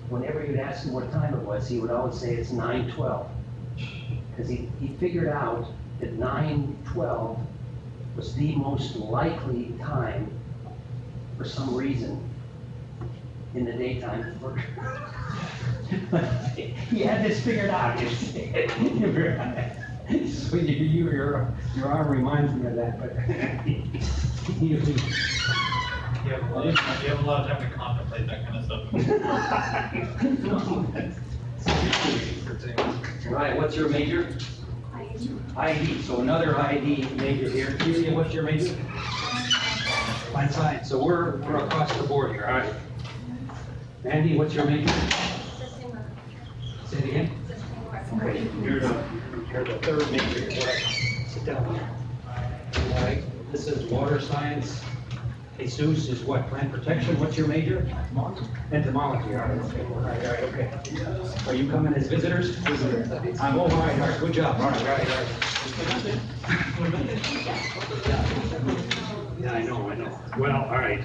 whenever you'd ask him what time it was, he would always say it's 9:12. Because he figured out that 9:12 was the most likely time for some reason in the daytime. He had this figured out. So your arm reminds me of that, but You have a lot of time to contemplate that kind of stuff. Right, what's your major? ID, so another ID major here. Celia, what's your major? Fine science, so we're across the board here, all right. Andy, what's your major? Say it again? Okay, you're the third major here. Sit down here. All right, this is water science. Jesus is what, plant protection? What's your major? Entomology, all right, okay, all right, okay. Are you coming as visitors? Visitors. I'm, all right, good job, all right. Yeah, I know. Well, all right.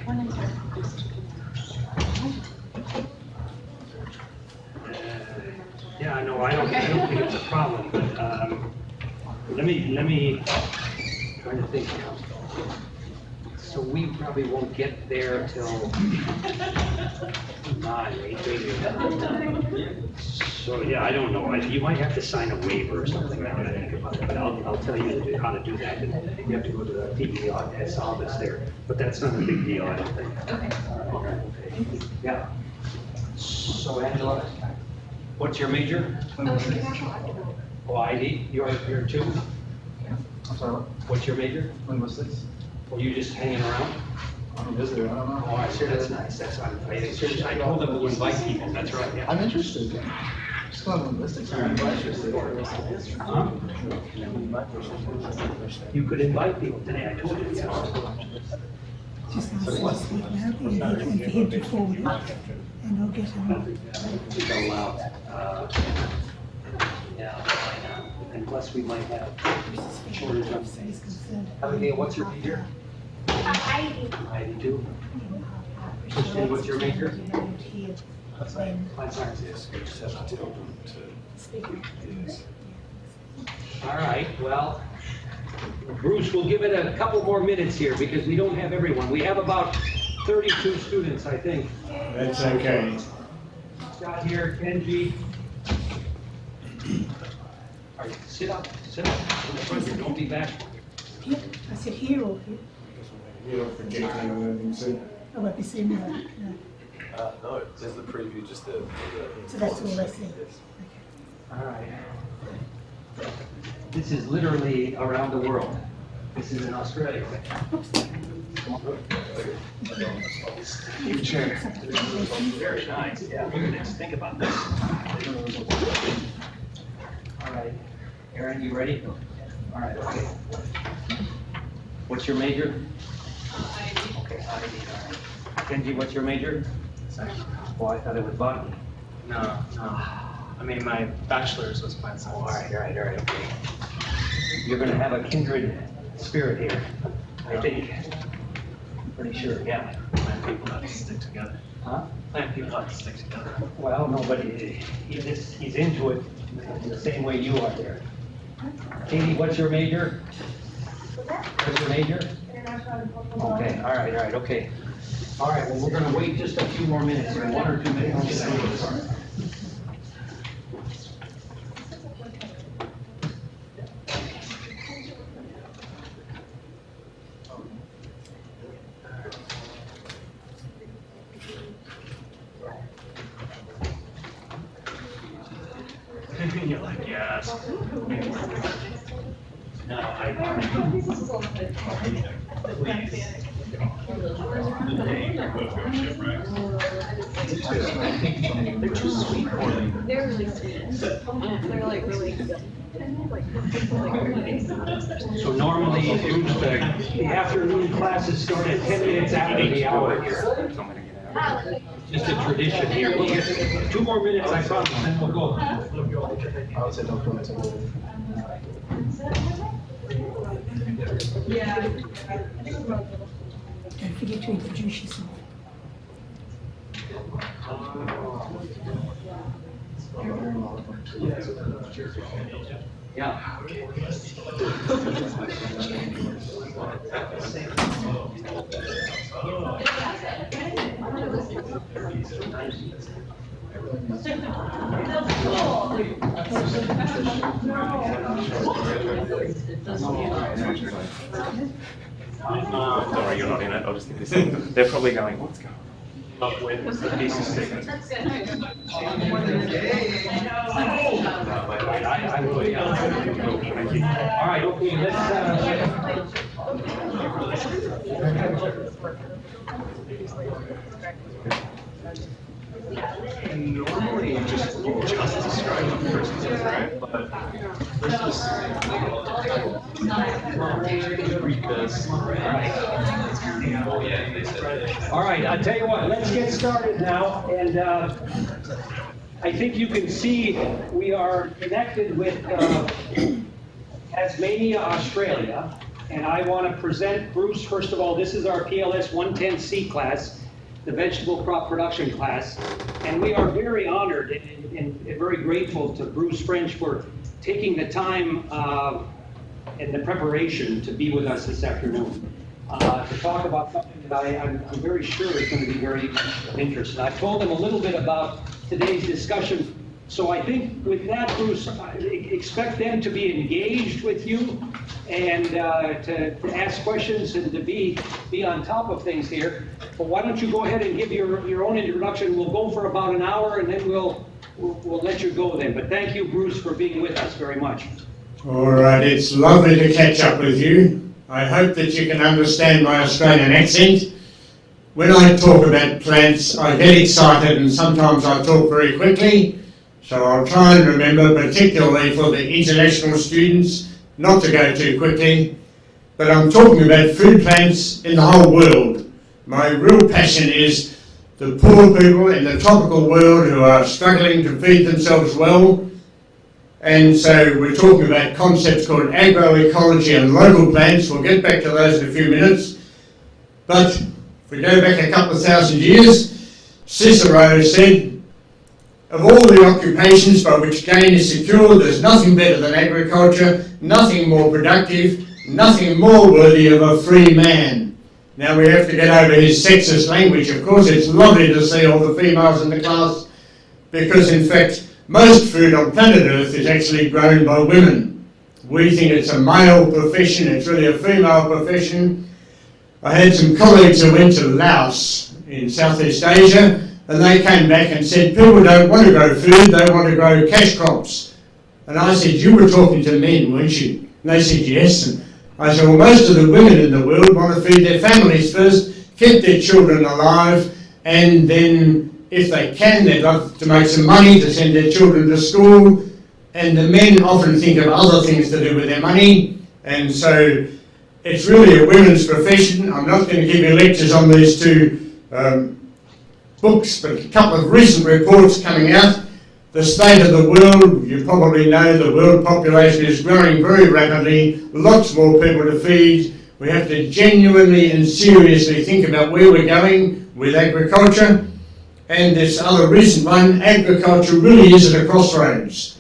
Yeah, I know, I don't think it's a problem, but, let me, trying to think. So we probably won't get there till 9, 8. So, yeah, I don't know. You might have to sign a waiver or something like that, but I'll tell you how to do that. And you have to go to the PES office there, but that's not a big deal, I don't think. Okay. All right. Yeah. So, Angela, what's your major? Oh, ID, you're two? I'm sorry, What's your major? linguistics. Were you just hanging around? I'm a visitor, I don't know. Oh, I see, that's nice, that's what I told them to invite people, that's right, yeah. I'm interested. Just going linguistics. I'm interested. Huh? You could invite people today, I told you. Just ask him to speak loudly and for him to forward it, and I'll get him. We don't allow that. Yeah, and plus we might have shortage of. He's concerned. Abigail, what's your major? ID. ID too. Christian, what's your major? That's Fine sciences. All right, well, Bruce, we'll give it a couple more minutes here because we don't have everyone. We have about 32 students, I think. That's okay. Scott here, Kenji. All right, sit up in the front here, don't be bashful. Here, I said here or here. You don't forget anything, so. I won't be seeing that. No. No, there's the preview, just the. So that's all I see. All right. This is literally around the world. This is in Australia. You chair. Very nice, yeah. Look at this, think about this. All right, Aaron, you ready? All right, okay. What's your major? Okay, ID, all right. Kenji, what's your major? Oh, I thought it was botany. No. I mean, my bachelor's was plant science. All right, okay. You're gonna have a kindred spirit here, I think. Pretty sure, yeah. Plant people have to stick together. Huh? Plant people have to stick together. Well, no, but he's into it in the same way you are there. Katie, what's your major? What's your major? Okay, all right, okay. All right, well, we're gonna wait just a few more minutes, or 1 or 2 minutes. You're like, yes. No, They're too sweet for me. They're really sweet. They're like really good. So normally, Bruce, the afternoon classes start at 10 minutes after the hour here. Just a tradition here. We'll get 2 more minutes, I promise, then we'll go. I would say don't commit to it. Don't forget to introduce yourself. Yeah. Don't worry, you're not in it. I'll just this. They're probably going, what's going on? Up with the piece of stick. I will, yeah. Thank you. All right, okay, Normally, you just describe the person, right? But let's just read this. all right, I'll tell you what, let's get started now, and I think you can see we are connected with Tasmania, Australia, and I want to present Bruce. First of all, this is our PLS 110C class, the vegetable crop production class, and we are very honored and very grateful to Bruce French for taking the time and the preparation to be with us this afternoon to talk about something that I'm very sure is going to be very of interest. And I told him a little bit about today's discussion. So I think with that, Bruce, I expect them to be engaged with you and to ask questions and to be on top of things here. But why don't you go ahead and give your own introduction? We'll go for about an hour and then we'll let you go then. But thank you, Bruce, for being with us very much. All right, it's lovely to catch up with you. I hope that you can understand my Australian accent. When I talk about plants, I get excited and sometimes I talk very quickly. So I'll try and remember, particularly for the international students, not to go too quickly. But I'm talking about food plants in the whole world. My real passion is the poor people in the tropical world who are struggling to feed themselves well. And so we're talking about concepts called agroecology and local plants. We'll get back to those in a few minutes. But if we go back a couple of thousand years, Cicero said, of all the occupations by which gain is secured, there's nothing better than agriculture, nothing more productive, nothing more worthy of a free man. Now we have to get over his sexist language. Of course, it's lovely to see all the females in the class, because in fact, most food on planet Earth is actually grown by women. We think it's a male profession, it's really a female profession. I had some colleagues who went to Laos in Southeast Asia, and they came back and said, people don't want to grow food, they want to grow cash crops. And I said, you were talking to men, weren't you? And they said, yes. And I said, well, most of the women in the world want to feed their families first, keep their children alive, and then if they can, they'd love to make some money to send their children to school. And the men often think of other things to do with their money. And so it's really a women's profession. I'm not going to give you lectures on these two books, but a couple of recent reports coming out. The state of the world, you probably know the world population is growing very rapidly, lots more people to feed. We have to genuinely and seriously think about where we're going with agriculture. And this other recent one, agriculture really is at a crossroads.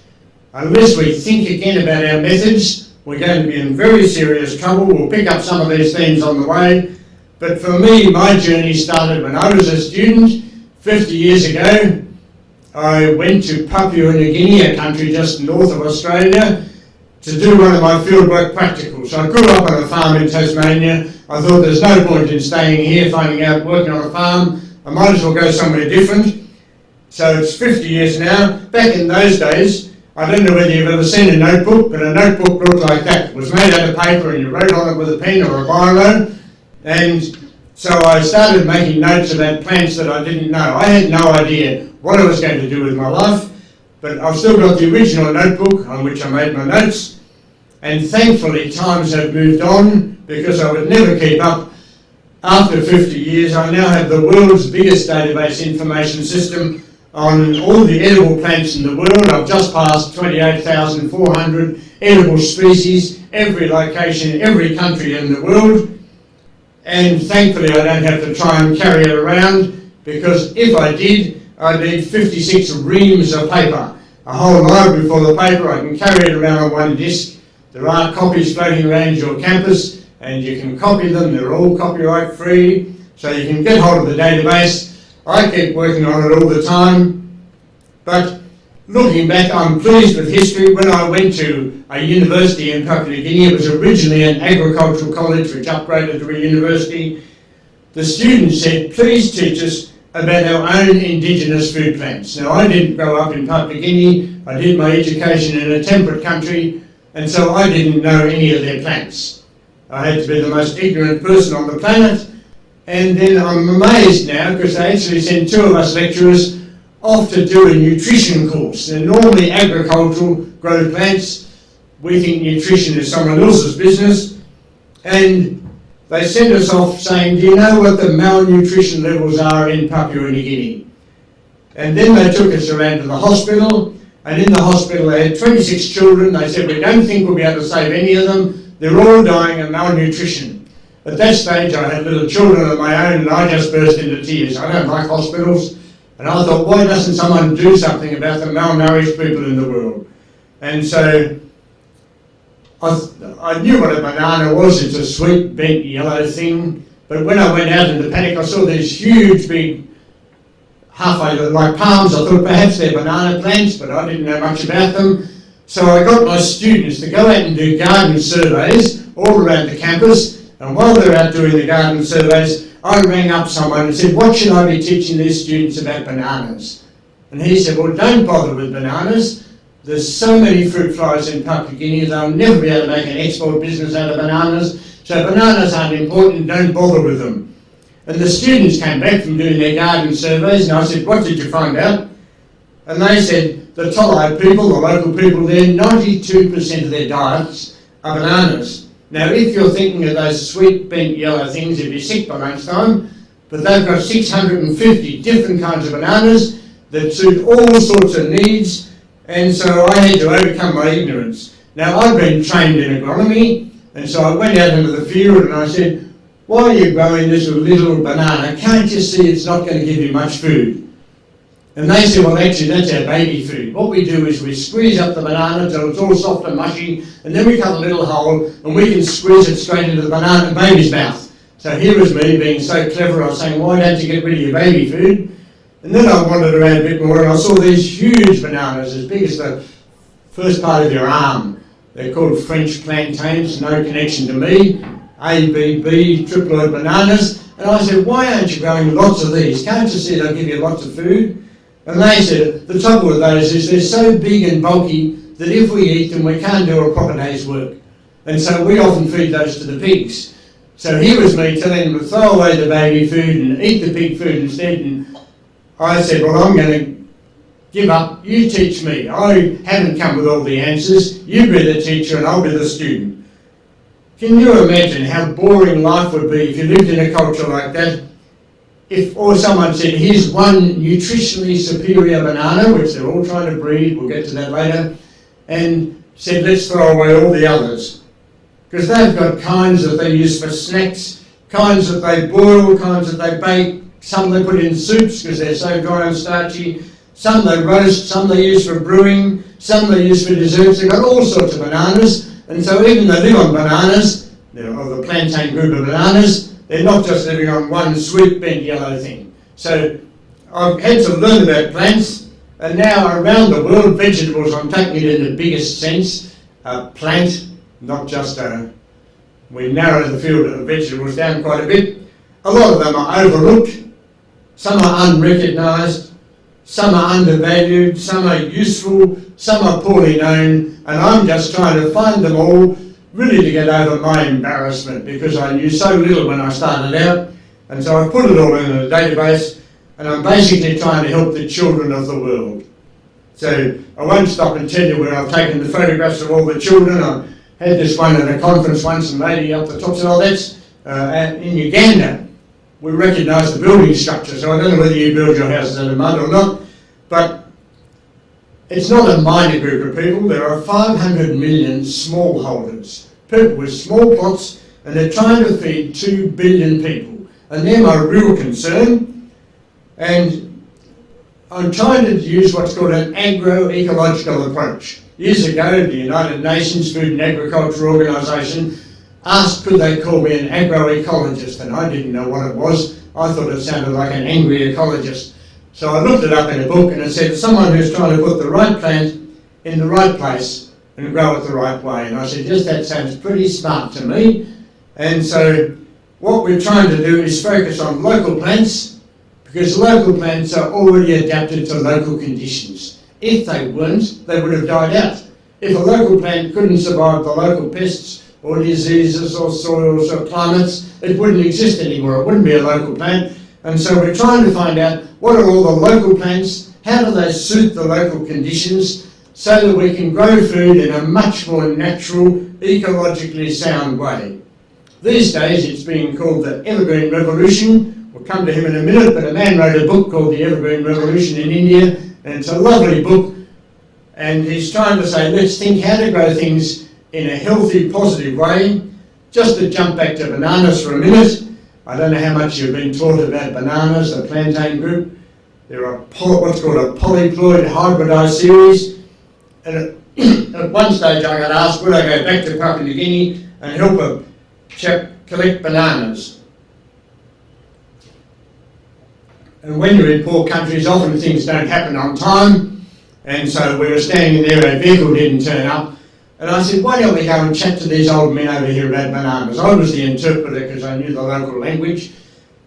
Unless we think again about our methods, we're going to be in very serious trouble. We'll pick up some of these themes on the way. But for me, my journey started when I was a student 50 years ago. I went to Papua New Guinea, a country just north of Australia, to do one of my fieldwork practicals. I grew up on a farm in Tasmania. I thought there's no point in staying here, finding out working on a farm. I might as well go somewhere different. So it's 50 years now. Back in those days, I don't know whether you've ever seen a notebook, but a notebook looked like that. It was made out of paper and you wrote on it with a pen or a biro. And so I started making notes about plants that I didn't know. I had no idea what I was going to do with my life, but I've still got the original notebook on which I made my notes. And thankfully times have moved on, because I would never keep up. After 50 years, I now have the world's biggest database information system on all the edible plants in the world. I've just passed 28,400 edible species, every location, every country in the world. And thankfully I don't have to try and carry it around, because if I did, I'd need 56 reams of paper. a whole library full of paper. I can carry it around on one disc. There are copies floating around your campus, and you can copy them. They're all copyright free, so you can get hold of the database. I keep working on it all the time, but looking back, I'm pleased with history. When I went to a university in Papua New Guinea, it was originally an agricultural college which upgraded to a university. The students said, please teach us about our own indigenous food plants. Now, I didn't grow up in Papua New Guinea. I did my education in a temperate country, and so I didn't know any of their plants. I had to be the most ignorant person on the planet, and then I'm amazed now because they actually sent 2 of us lecturers off to do a nutrition course. They're normally agricultural, grow plants. We think nutrition is someone else's business, and they sent us off saying, do you know what the malnutrition levels are in Papua New Guinea? And then they took us around to the hospital, and in the hospital they had 26 children. They said, we don't think we'll be able to save any of them. They're all dying of malnutrition. At that stage I had little children of my own, and I just burst into tears. I don't like hospitals, and I thought, why doesn't someone do something about the malnourished people in the world? And so I knew what a banana was. It's a sweet, bent, yellow thing. But when I went out in the paddock, I saw these huge, big, halfway like palms. I thought perhaps they're banana plants, but I didn't know much about them. So I got my students to go out and do garden surveys all around the campus. And while they're out doing the garden surveys, I rang up someone and said, what should I be teaching these students about bananas? And he said, well, don't bother with bananas. There's so many fruit flies in Papua New Guinea, they'll never be able to make an export business out of bananas. So bananas aren't important, don't bother with them. And the students came back from doing their garden surveys, and I said, what did you find out? And they said, the Tolai people, the local people there, 92% of their diets are bananas. Now, if you're thinking of those sweet, bent, yellow things, you'd be sick by lunchtime, but they've got 650 different kinds of bananas that suit all sorts of needs. And so I had to overcome my ignorance. Now, I'd been trained in agronomy, and so I went out into the field and I said, why are you growing this little banana? Can't you see it's not going to give you much food? And they said, well, actually, that's our baby food. What we do is we squeeze up the banana till it's all soft and mushy, and then we cut a little hole, and we can squeeze it straight into the banana baby's mouth. So here was me being so clever, I was saying, why don't you get rid of your baby food? And then I wandered around a bit more and I saw these huge bananas, as big as the first part of your arm. They're called French plantains, no connection to me. ABB, triploid bananas. And I said, why aren't you growing lots of these? Can't you see they'll give you lots of food? And they said, the trouble with those is they're so big and bulky that if we eat them, we can't do a proper day's work. And so we often feed those to the pigs. So here was me telling them to throw away the baby food and eat the pig food instead. And I said, well, I'm going to give up. You teach me. I haven't come with all the answers. You be the teacher and I'll be the student. Can you imagine how boring life would be if you lived in a culture like that? Or someone said, here's one nutritionally superior banana, which they're all trying to breed, we'll get to that later, and said, let's throw away all the others. Because they've got kinds that they use for snacks, kinds that they boil, kinds that they bake, some they put in soups because they're so dry and starchy, some they roast, some they use for brewing, some they use for desserts. They've got all sorts of bananas, and so even they live on bananas, or the plantain group of bananas, they're not just living on one sweet bent yellow thing. So I've had to learn about plants, and now around the world, vegetables, I'm taking it in the biggest sense, a plant, not just we narrow the field of vegetables down quite a bit. A lot of them are overlooked, some are unrecognised, some are undervalued, some are useful, some are poorly known, and I'm just trying to find them all, really to get over my embarrassment, because I knew so little when I started out, and so I've put it all in a database, and I'm basically trying to help the children of the world. So I won't stop and tell you where I've taken the photographs of all the children. I had this one at a conference once, and lady up the top said, oh, that's in Uganda. We recognise the building structure, so I don't know whether you build your houses out of mud or not, but it's not a minor group of people. There are 500 million smallholders, people with small plots, and they're trying to feed 2 billion people. And they're my real concern. And I'm trying to use what's called an agroecological approach. Years ago, the United Nations Food and Agriculture Organization asked could they call me an agroecologist, and I didn't know what it was. I thought it sounded like an angry ecologist. So I looked it up in a book, and it said someone who's trying to put the right plant in the right place and grow it the right way. And I said, yes, that sounds pretty smart to me. And so what we're trying to do is focus on local plants, because local plants are already adapted to local conditions. If they weren't, they would have died out. If a local plant couldn't survive the local pests or diseases or soils or climates, it wouldn't exist anymore. It wouldn't be a local plant. And so we're trying to find out what are all the local plants, how do they suit the local conditions, so that we can grow food in a much more natural, ecologically sound way. These days it's being called the Evergreen Revolution. We'll come to him in a minute, but a man wrote a book called The Evergreen Revolution in India, and it's a lovely book, and he's trying to say, let's think how to grow things in a healthy, positive way. Just to jump back to bananas for a minute, I don't know how much you've been taught about bananas, the plantain group. They're what's called a polyploid hybridised series, and at one stage I got asked, would I go back to Papua New Guinea and help a chap collect bananas? And when you're in poor countries, often things don't happen on time, and so we were standing there, a vehicle didn't turn up, and I said, why don't we go and chat to these old men over here about bananas? I was the interpreter because I knew the local language,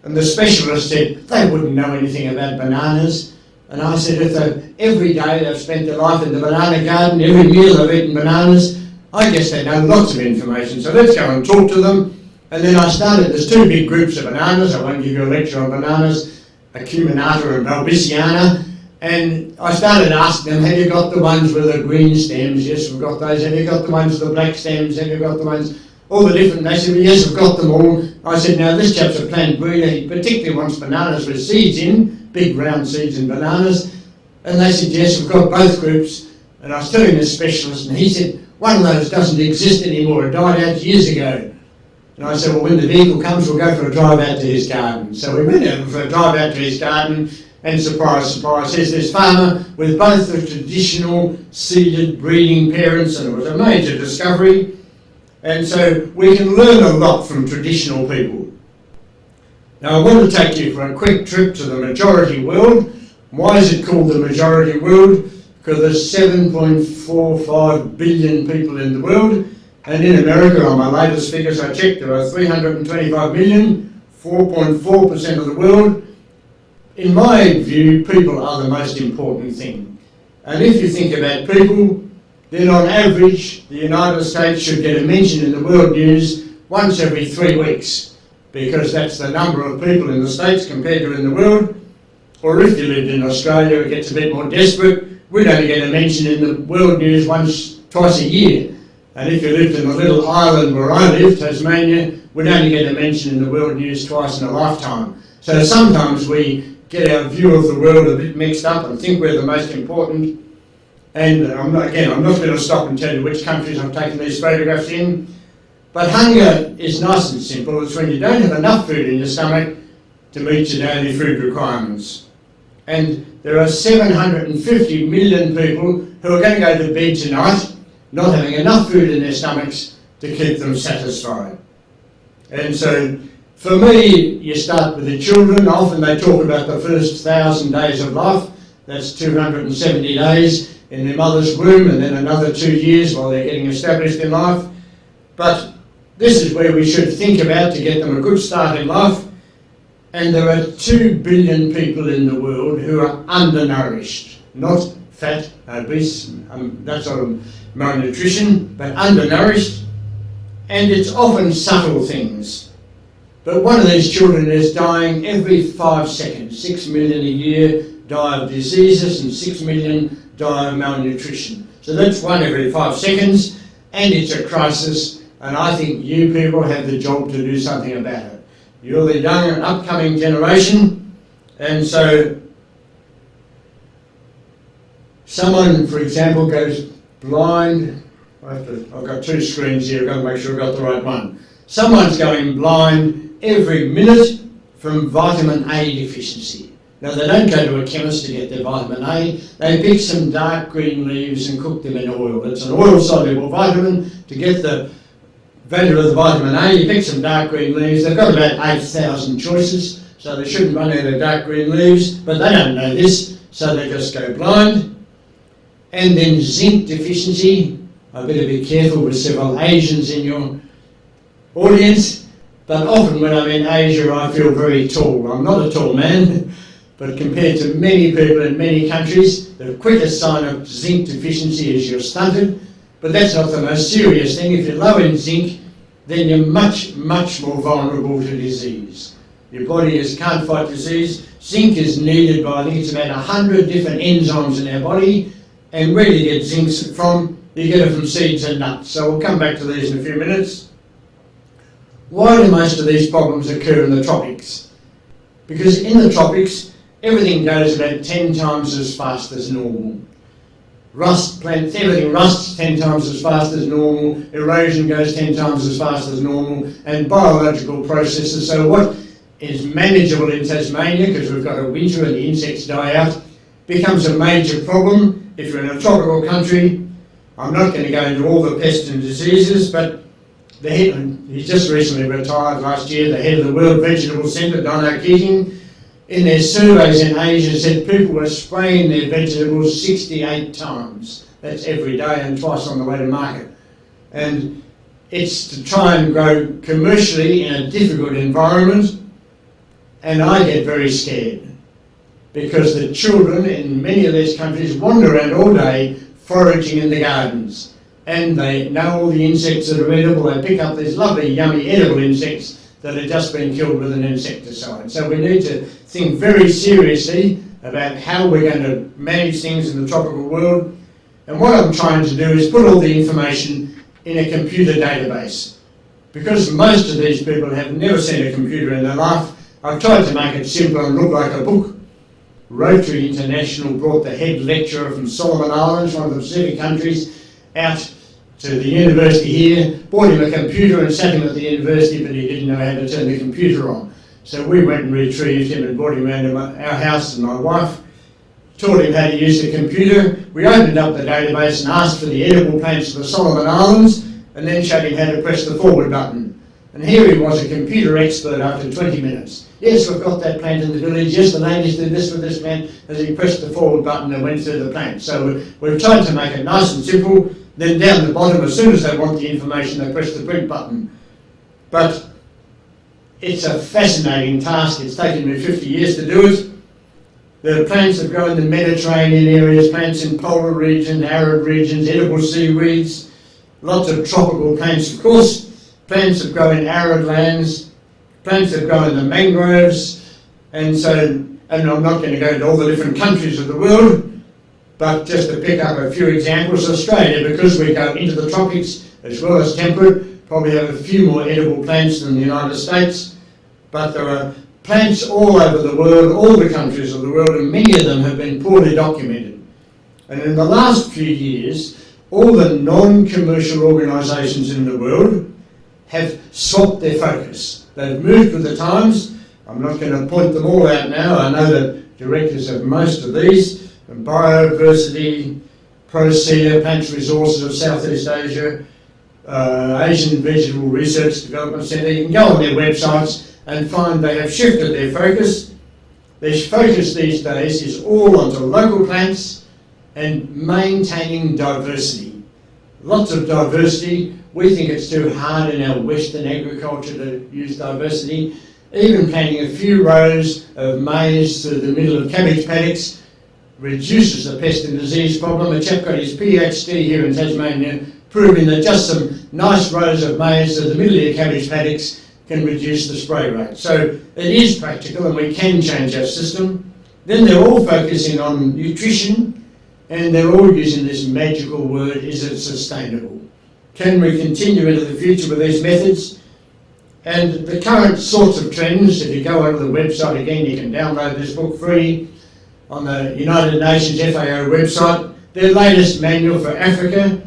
and the specialist said, they wouldn't know anything about bananas. And I said, if every day they've spent their life in the banana garden, every meal they've eaten bananas, I guess they know lots of information, so let's go and talk to them. And then I started, there's two big groups of bananas, I won't give you a lecture on bananas, Acuminata and Balbisiana, and I started asking them, have you got the ones with the green stems? Yes, we've got those. Have you got the ones with the black stems? Have you got the ones, all the different, they said, well, yes, we've got them all. I said, now this chap's a plant breeder, he particularly wants bananas with seeds in, big round seeds in bananas, and they said, yes, we've got both groups. And I was telling the specialist, and he said, one of those doesn't exist anymore, it died out years ago. And I said, well, when the vehicle comes, we'll go for a drive out to his garden. So we went out for a drive out to his garden, and surprise, surprise, here's this farmer with both the traditional seeded breeding parents, and it was a major discovery. And so we can learn a lot from traditional people. Now I want to take you for a quick trip to the majority world. Why is it called the majority world? Because there's 7.45 billion people in the world, and in America, on my latest figures I checked, there are 325 million, 4.4% of the world. In my view, people are the most important thing. And if you think about people, then on average, the United States should get a mention in the world news once every 3 weeks, because that's the number of people in the States compared to in the world. Or if you lived in Australia, it gets a bit more desperate. We'd only get a mention in the world news twice a year. And if you lived in the little island where I live, Tasmania, we'd only get a mention in the world news twice in a lifetime. So sometimes we get our view of the world a bit mixed up and think we're the most important. And I'm not going to stop and tell you which countries I've taken these photographs in. But hunger is nice and simple. It's when you don't have enough food in your stomach to meet your daily food requirements. And there are 750 million people who are going to go to bed tonight not having enough food in their stomachs to keep them satisfied. And so, for me, you start with the children. Often they talk about the first 1,000 days of life. That's 270 days in their mother's womb, and then another 2 years while they're getting established in life. But this is where we should think about to get them a good start in life. And there are 2 billion people in the world who are undernourished, not fat, obese, that sort of malnutrition, but undernourished. And it's often subtle things. But one of these children is dying every 5 seconds. 6 million a year die of diseases and 6 million die of malnutrition. So that's one every 5 seconds, and it's a crisis, and I think you people have the job to do something about it. You're the young and upcoming generation, and so someone, for example, goes blind. I've got 2 screens here, I've got to make sure I've got the right one. Someone's going blind every minute from vitamin A deficiency. Now, they don't go to a chemist to get their vitamin A. They pick some dark green leaves and cook them in oil. It's an oil-soluble vitamin. To get the value of the vitamin A, you pick some dark green leaves. They've got about 8,000 choices, so they shouldn't run out of dark green leaves, but they don't know this, so they just go blind. And then zinc deficiency. I better be careful with several Asians in your audience, but often when I'm in Asia I feel very tall. I'm not a tall man, but compared to many people in many countries, the quickest sign of zinc deficiency is you're stunted, but that's not the most serious thing. If you're low in zinc, then you're much, much more vulnerable to disease. Your body can't fight disease. Zinc is needed by, I think it's about 100 different enzymes in our body, and where do you get zinc from? You get it from seeds and nuts. So we'll come back to these in a few minutes. Why do most of these problems occur in the tropics? Because in the tropics, everything goes about 10 times as fast as normal. Plants, everything rusts 10 times as fast as normal, erosion goes 10 times as fast as normal, and biological processes. So what is manageable in Tasmania, because we've got a winter and the insects die out, becomes a major problem if you're in a tropical country. I'm not going to go into all the pests and diseases, but he's just recently retired last year, the head of the World Vegetable Centre, Don Keating, in their surveys in Asia said people were spraying their vegetables 68 times. That's every day and twice on the way to market. And it's to try and grow commercially in a difficult environment, and I get very scared because the children in many of these countries wander around all day foraging in the gardens, and they know all the insects that are edible. They pick up these lovely, yummy, edible insects that have just been killed with an insecticide. So we need to think very seriously about how we're going to manage things in the tropical world. And what I'm trying to do is put all the information in a computer database. Because most of these people have never seen a computer in their life, I've tried to make it simple and look like a book. Rotary International brought the head lecturer from Solomon Islands, one of the Pacific countries, out to the university here, bought him a computer and sat him at the university, but he didn't know how to turn the computer on. So we went and retrieved him and brought him around to our house, and my wife taught him how to use the computer. We opened up the database and asked for the edible plants of the Solomon Islands, and then showed him how to press the forward button. And here he was, a computer expert after 20 minutes. Yes, we've got that plant in the village. Yes, the ladies did this with this plant, as he pressed the forward button and went through the plant. So we've tried to make it nice and simple. Then down the bottom, as soon as they want the information, they press the print button. But it's a fascinating task. It's taken me 50 years to do it. There are plants that grow in the Mediterranean areas, plants in polar regions, arid regions, edible seaweeds, lots of tropical plants, of course, plants that grow in arid lands, plants that grow in the mangroves, and I'm not going to go into all the different countries of the world, but just to pick up a few examples, Australia, because we go into the tropics as well as temperate, probably have a few more edible plants than the United States, but there are plants all over the world, all the countries of the world, and many of them have been poorly documented. And in the last few years, all the non-commercial organisations in the world have swapped their focus. They've moved with the times. I'm not going to point them all out now. I know that directors of most of these, Biodiversity, Procea, Plants Resources of Southeast Asia, Asian Vegetable Research Development Centre. You can go on their websites and find they have shifted their focus. Their focus these days is all onto local plants and maintaining diversity. Lots of diversity. We think it's too hard in our Western agriculture to use diversity. Even planting a few rows of maize through the middle of cabbage paddocks reduces the pest and disease problem. A chap got his PhD here in Tasmania proving that just some nice rows of maize through the middle of your cabbage paddocks can reduce the spray rate. So it is practical and we can change our system. Then they're all focusing on nutrition and they're all using this magical word, is it sustainable? Can we continue into the future with these methods? And the current sorts of trends, if you go onto the website again, you can download this book free on the United Nations FAO website. Their latest manual for Africa,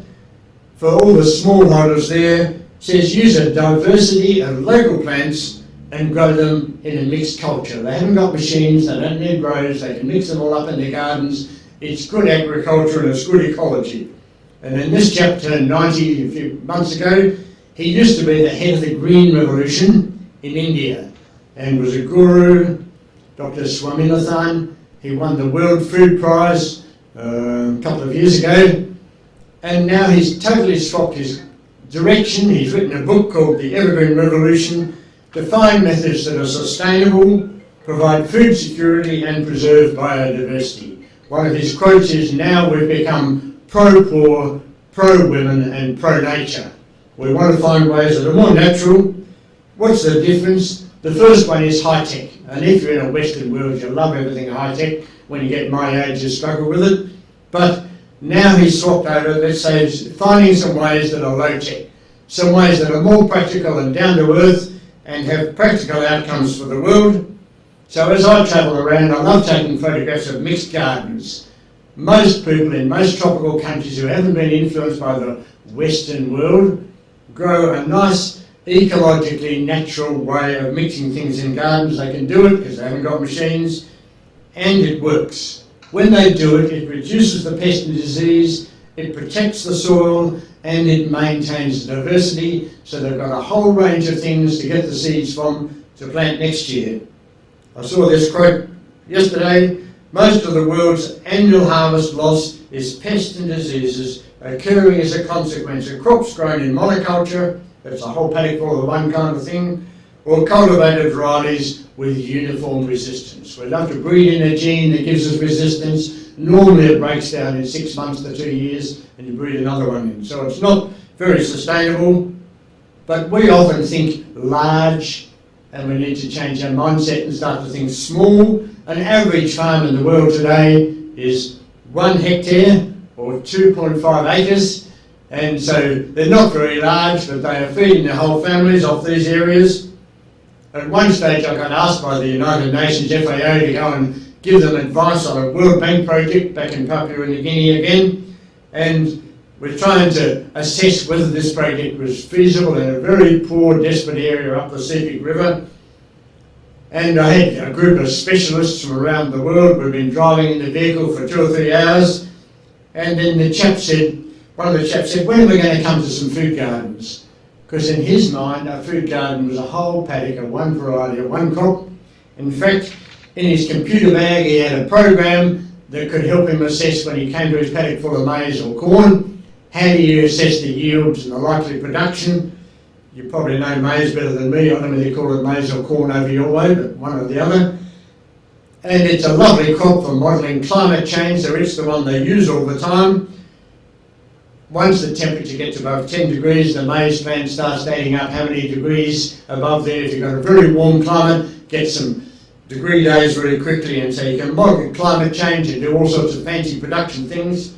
for all the smallholders there, says use a diversity of local plants and grow them in a mixed culture. They haven't got machines, they don't need growers, they can mix them all up in their gardens. It's good agriculture and it's good ecology. And then this chap turned 90 a few months ago. He used to be the head of the Green Revolution in India and was a guru, Dr. Swaminathan. He won the World Food Prize a couple of years ago. And now he's totally swapped his direction. He's written a book called The Evergreen Revolution, to find methods that are sustainable, provide food security and preserve biodiversity. One of his quotes is, now we've become pro-poor, pro-women and pro-nature. We want to find ways that are more natural. What's the difference? The first one is high-tech. And if you're in a Western world, you love everything high-tech. When you get my age, you struggle with it. But now he's swapped over, let's say, finding some ways that are low-tech, some ways that are more practical and down-to-earth and have practical outcomes for the world. So as I travel around, I love taking photographs of mixed gardens. Most people in most tropical countries who haven't been influenced by the Western world grow a nice, ecologically natural way of mixing things in gardens. They can do it because they haven't got machines, and it works. When they do it, it reduces the pest and disease, it protects the soil, and it maintains diversity, so they've got a whole range of things to get the seeds from to plant next year. I saw this quote yesterday: most of the world's annual harvest loss is pests and diseases occurring as a consequence of crops grown in monoculture, that's a whole paddock full of one kind of thing, or cultivated varieties with uniform resistance. We love to breed in a gene that gives us resistance. Normally it breaks down in 6 months to 2 years and you breed another one in. So it's not very sustainable, but we often think large and we need to change our mindset and start to think small. An average farm in the world today is 1 hectare or 2.5 acres, and so they're not very large, but they are feeding their whole families off these areas. At one stage I got asked by the United Nations FAO to go and give them advice on a World Bank project back in Papua New Guinea again, and we're trying to assess whether this project was feasible in a very poor, desperate area up the Sepik River. And I had a group of specialists from around the world. We've been driving in the vehicle for 2 or 3 hours, and then one of the chaps said, when are we going to come to some food gardens? Because in his mind, a food garden was a whole paddock of one variety of one crop. In fact, in his computer bag he had a program that could help him assess when he came to his paddock full of maize or corn, how do you assess the yields and the likely production. You probably know maize better than me. I don't know whether you call it maize or corn over your way, but one or the other. And it's a lovely crop for modelling climate change, so it's the one they use all the time. Once the temperature gets above 10 degrees, the maize plant starts adding up how many degrees above there. If you've got a very warm climate, get some degree days very quickly, and so you can model climate change and do all sorts of fancy production things.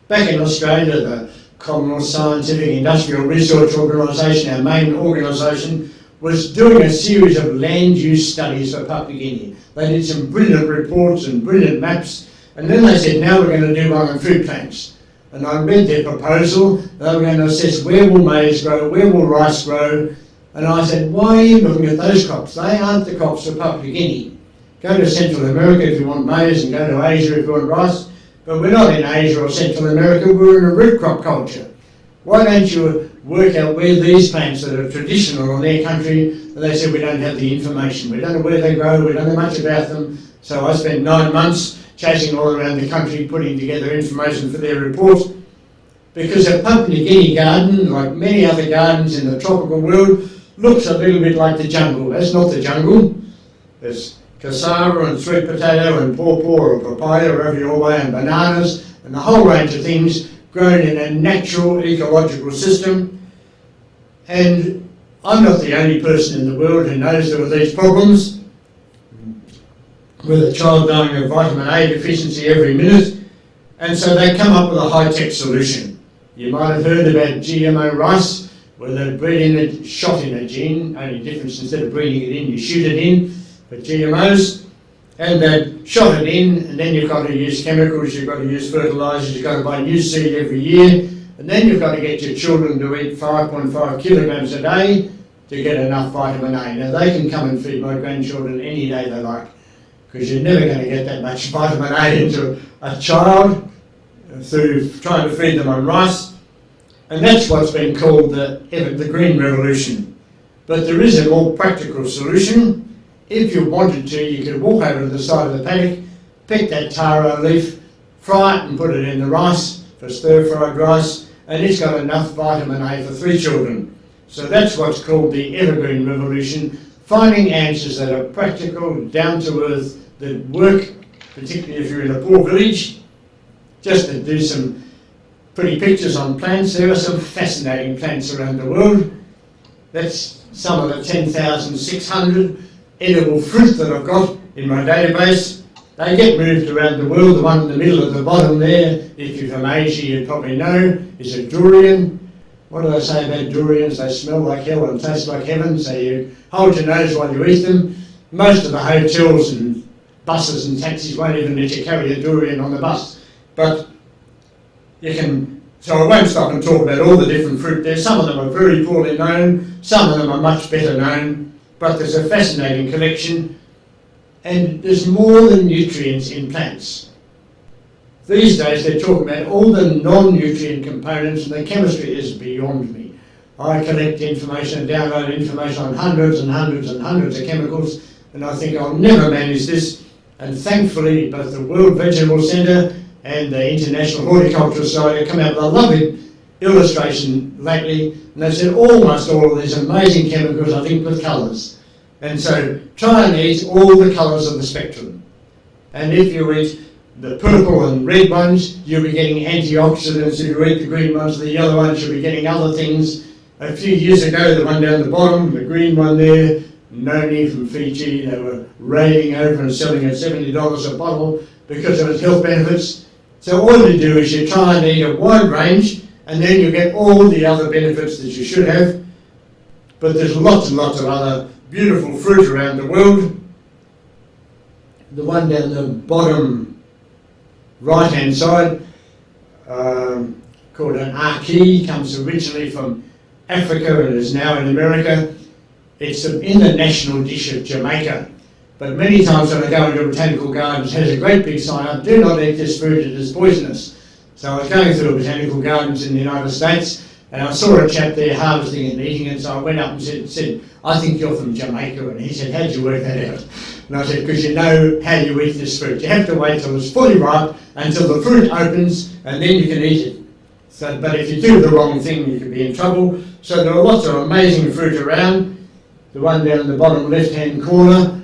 Back in Australia, the Commonwealth Scientific Industrial Research Organisation, our main organisation, was doing a series of land use studies for Papua New Guinea. They did some brilliant reports and brilliant maps, and then they said, now we're going to do one on food plants. And I read their proposal. They were going to assess where will maize grow, where will rice grow. And I said, why are you looking at those crops? They aren't the crops for Papua New Guinea. Go to Central America if you want maize, and go to Asia if you want rice. But we're not in Asia or Central America, we're in a root crop culture. Why don't you work out where these plants that are traditional in their country, and they said we don't have the information. We don't know where they grow, we don't know much about them. So I spent 9 months chasing all around the country, putting together information for their report. Because a Papua New Guinea garden, like many other gardens in the tropical world, looks a little bit like the jungle. That's not the jungle. There's cassava and sweet potato and pawpaw or papaya over your way, and bananas and a whole range of things grown in a natural ecological system. And I'm not the only person in the world who knows there are these problems with a child dying of vitamin A deficiency every minute, and so they come up with a high-tech solution. You might have heard about GMO rice, where they're breeding it, shot in a gene. Only difference, instead of breeding it in, you shoot it in for GMOs, and they shot it in, and then you've got to use chemicals, you've got to use fertilisers, you've got to buy new seed every year, and then you've got to get your children to eat 5.5 kilograms a day to get enough vitamin A. Now they can come and feed my grandchildren any day they like, because you're never going to get that much vitamin A into a child through trying to feed them on rice. And that's what's been called the Green Revolution. But there is a more practical solution. If you wanted to, you could walk over to the side of the paddock, pick that taro leaf, fry it and put it in the rice for stir-fried rice, and it's got enough vitamin A for 3 children. So that's what's called the Evergreen Revolution, finding answers that are practical, down-to-earth, that work, particularly if you're in a poor village. Just to do some pretty pictures on plants, there are some fascinating plants around the world. That's some of the 10,600 edible fruit that I've got in my database. They get moved around the world. The one in the middle at the bottom there, if you're from Asia, you'd probably know, is a durian. What do they say about durians? They smell like hell and taste like heaven, so you hold your nose while you eat them. Most of the hotels and buses and taxis won't even let you carry a durian on the bus. But you can, so I won't stop and talk about all the different fruit there. Some of them are very poorly known, some of them are much better known, but there's a fascinating collection, and there's more than nutrients in plants. These days they talk about all the non-nutrient components, and the chemistry is beyond me. I collect information and download information on hundreds and hundreds and hundreds of chemicals, and I think I'll never manage this. And thankfully, both the World Vegetable Centre and the International Horticultural Society have come out with a lovely illustration lately, and they said almost all of these amazing chemicals are linked with colours. And so try and eat all the colours of the spectrum. And if you eat the purple and red ones, you'll be getting antioxidants. If you eat the green ones, the yellow ones, you'll be getting other things. A few years ago, the one down the bottom, the green one there, Noni from Fiji, they were raiding over and selling at $70 a bottle because of its health benefits. So all you do is you try and eat a wide range, and then you get all the other benefits that you should have. But there's lots and lots of other beautiful fruit around the world. The one down the bottom right-hand side, called an arki, comes originally from Africa and is now in America. It's in the national dish of Jamaica. But many times when I go into botanical gardens, it has a great big sign up, do not eat this fruit, it is poisonous. So I was going through botanical gardens in the United States, and I saw a chap there harvesting it and eating it, so I went up and said, I think you're from Jamaica. And he said, how did you work that out? And I said, because you know how you eat this fruit. You have to wait till it's fully ripe, until the fruit opens, and then you can eat it. So, but if you do the wrong thing, you can be in trouble. So there are lots of amazing fruit around. The one down in the bottom left-hand corner,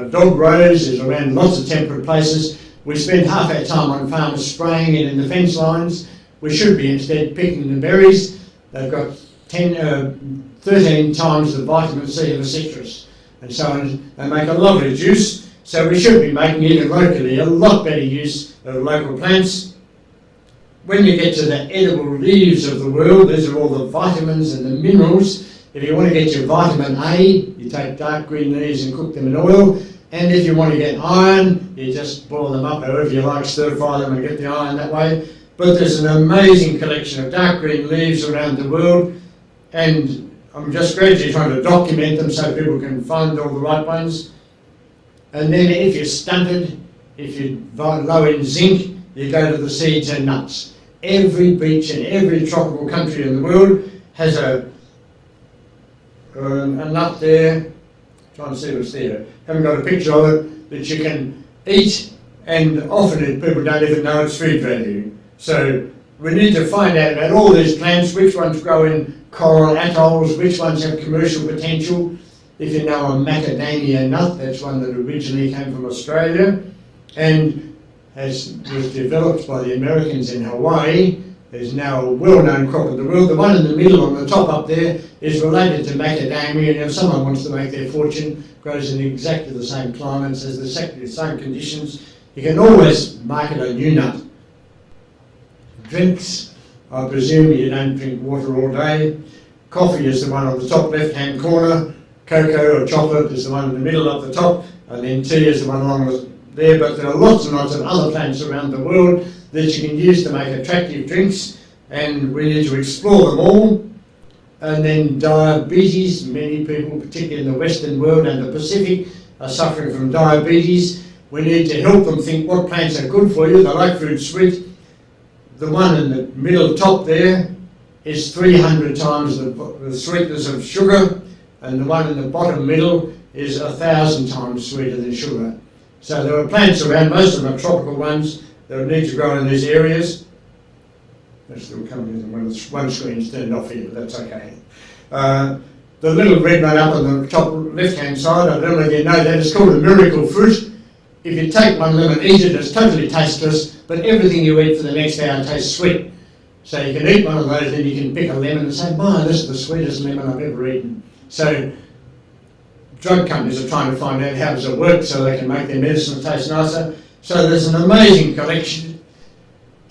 dog rose, is around lots of temperate places. We spend half our time on farmers spraying it in the fence lines. We should be instead picking the berries. They've got 13 times the vitamin C of a citrus, and so on. They make a lovely juice, so we should be making even locally a lot better use of local plants. When you get to the edible leaves of the world, these are all the vitamins and the minerals. If you want to get your vitamin A, you take dark green leaves and cook them in oil. And if you want to get iron, you just boil them up however you like, stir fry them and get the iron that way. But there's an amazing collection of dark green leaves around the world, and I'm just gradually trying to document them so people can find all the right ones. And then if you're stunted, if you're low in zinc, you go to the seeds and nuts. Every beach and every tropical country in the world has a nut there. Trying to see what's there. Haven't got a picture of it, that you can eat, and often people don't even know its food value. So we need to find out about all these plants, which ones grow in coral atolls, which ones have commercial potential. If you know a macadamia nut, that's one that originally came from Australia and was developed by the Americans in Hawaii. There's now a well-known crop in the world. The one in the middle on the top up there is related to macadamia, and if someone wants to make their fortune, grows in exactly the same climates, has exactly the same conditions, you can always market a new nut. Drinks, I presume you don't drink water all day. Coffee is the one on the top left-hand corner. Cocoa or chocolate is the one in the middle up the top, and then tea is the one along there. But there are lots and lots of other plants around the world that you can use to make attractive drinks, and we need to explore them all. And then diabetes. Many people, particularly in the Western world and the Pacific, are suffering from diabetes. We need to help them think what plants are good for you. They like fruit sweet. The one in the middle top there is 300 times the sweetness of sugar, and the one in the bottom middle is 1,000 times sweeter than sugar. So there are plants around, most of them are tropical ones, that need to grow in these areas. They're still coming in, one screen's turned off here, but that's okay. The little red one up on the top left-hand side, I don't know if you know that, it's called a miracle fruit. If you take one lemon, eat it, it's totally tasteless, but everything you eat for the next hour tastes sweet. So you can eat one of those, then you can pick a lemon and say, "My, this is the sweetest lemon I've ever eaten." So drug companies are trying to find out how does it work so they can make their medicine taste nicer. So there's an amazing collection,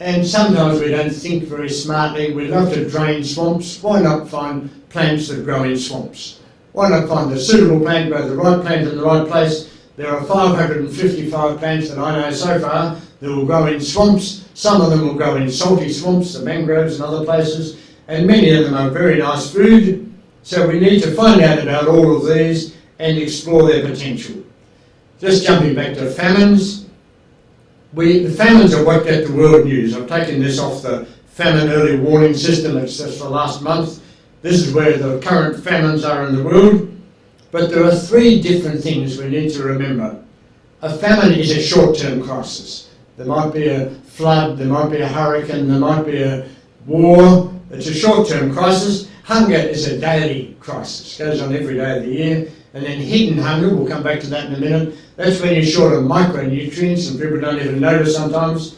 and sometimes we don't think very smartly. We love to drain swamps. Why not find plants that grow in swamps? Why not find the suitable plant, grow the right plant in the right place? There are 555 plants that I know so far that will grow in swamps. Some of them will grow in salty swamps, the mangroves and other places, and many of them are very nice food. So we need to find out about all of these and explore their potential. Just jumping back to famines. The famines are what get the world news. I've taken this off the famine early warning system. It's just for last month. This is where the current famines are in the world. But there are three different things we need to remember. A famine is a short-term crisis. There might be a flood, there might be a hurricane, there might be a war. It's a short-term crisis. Hunger is a daily crisis. It goes on every day of the year. And then hidden hunger, we'll come back to that in a minute. That's when you're short of micronutrients and people don't even notice sometimes.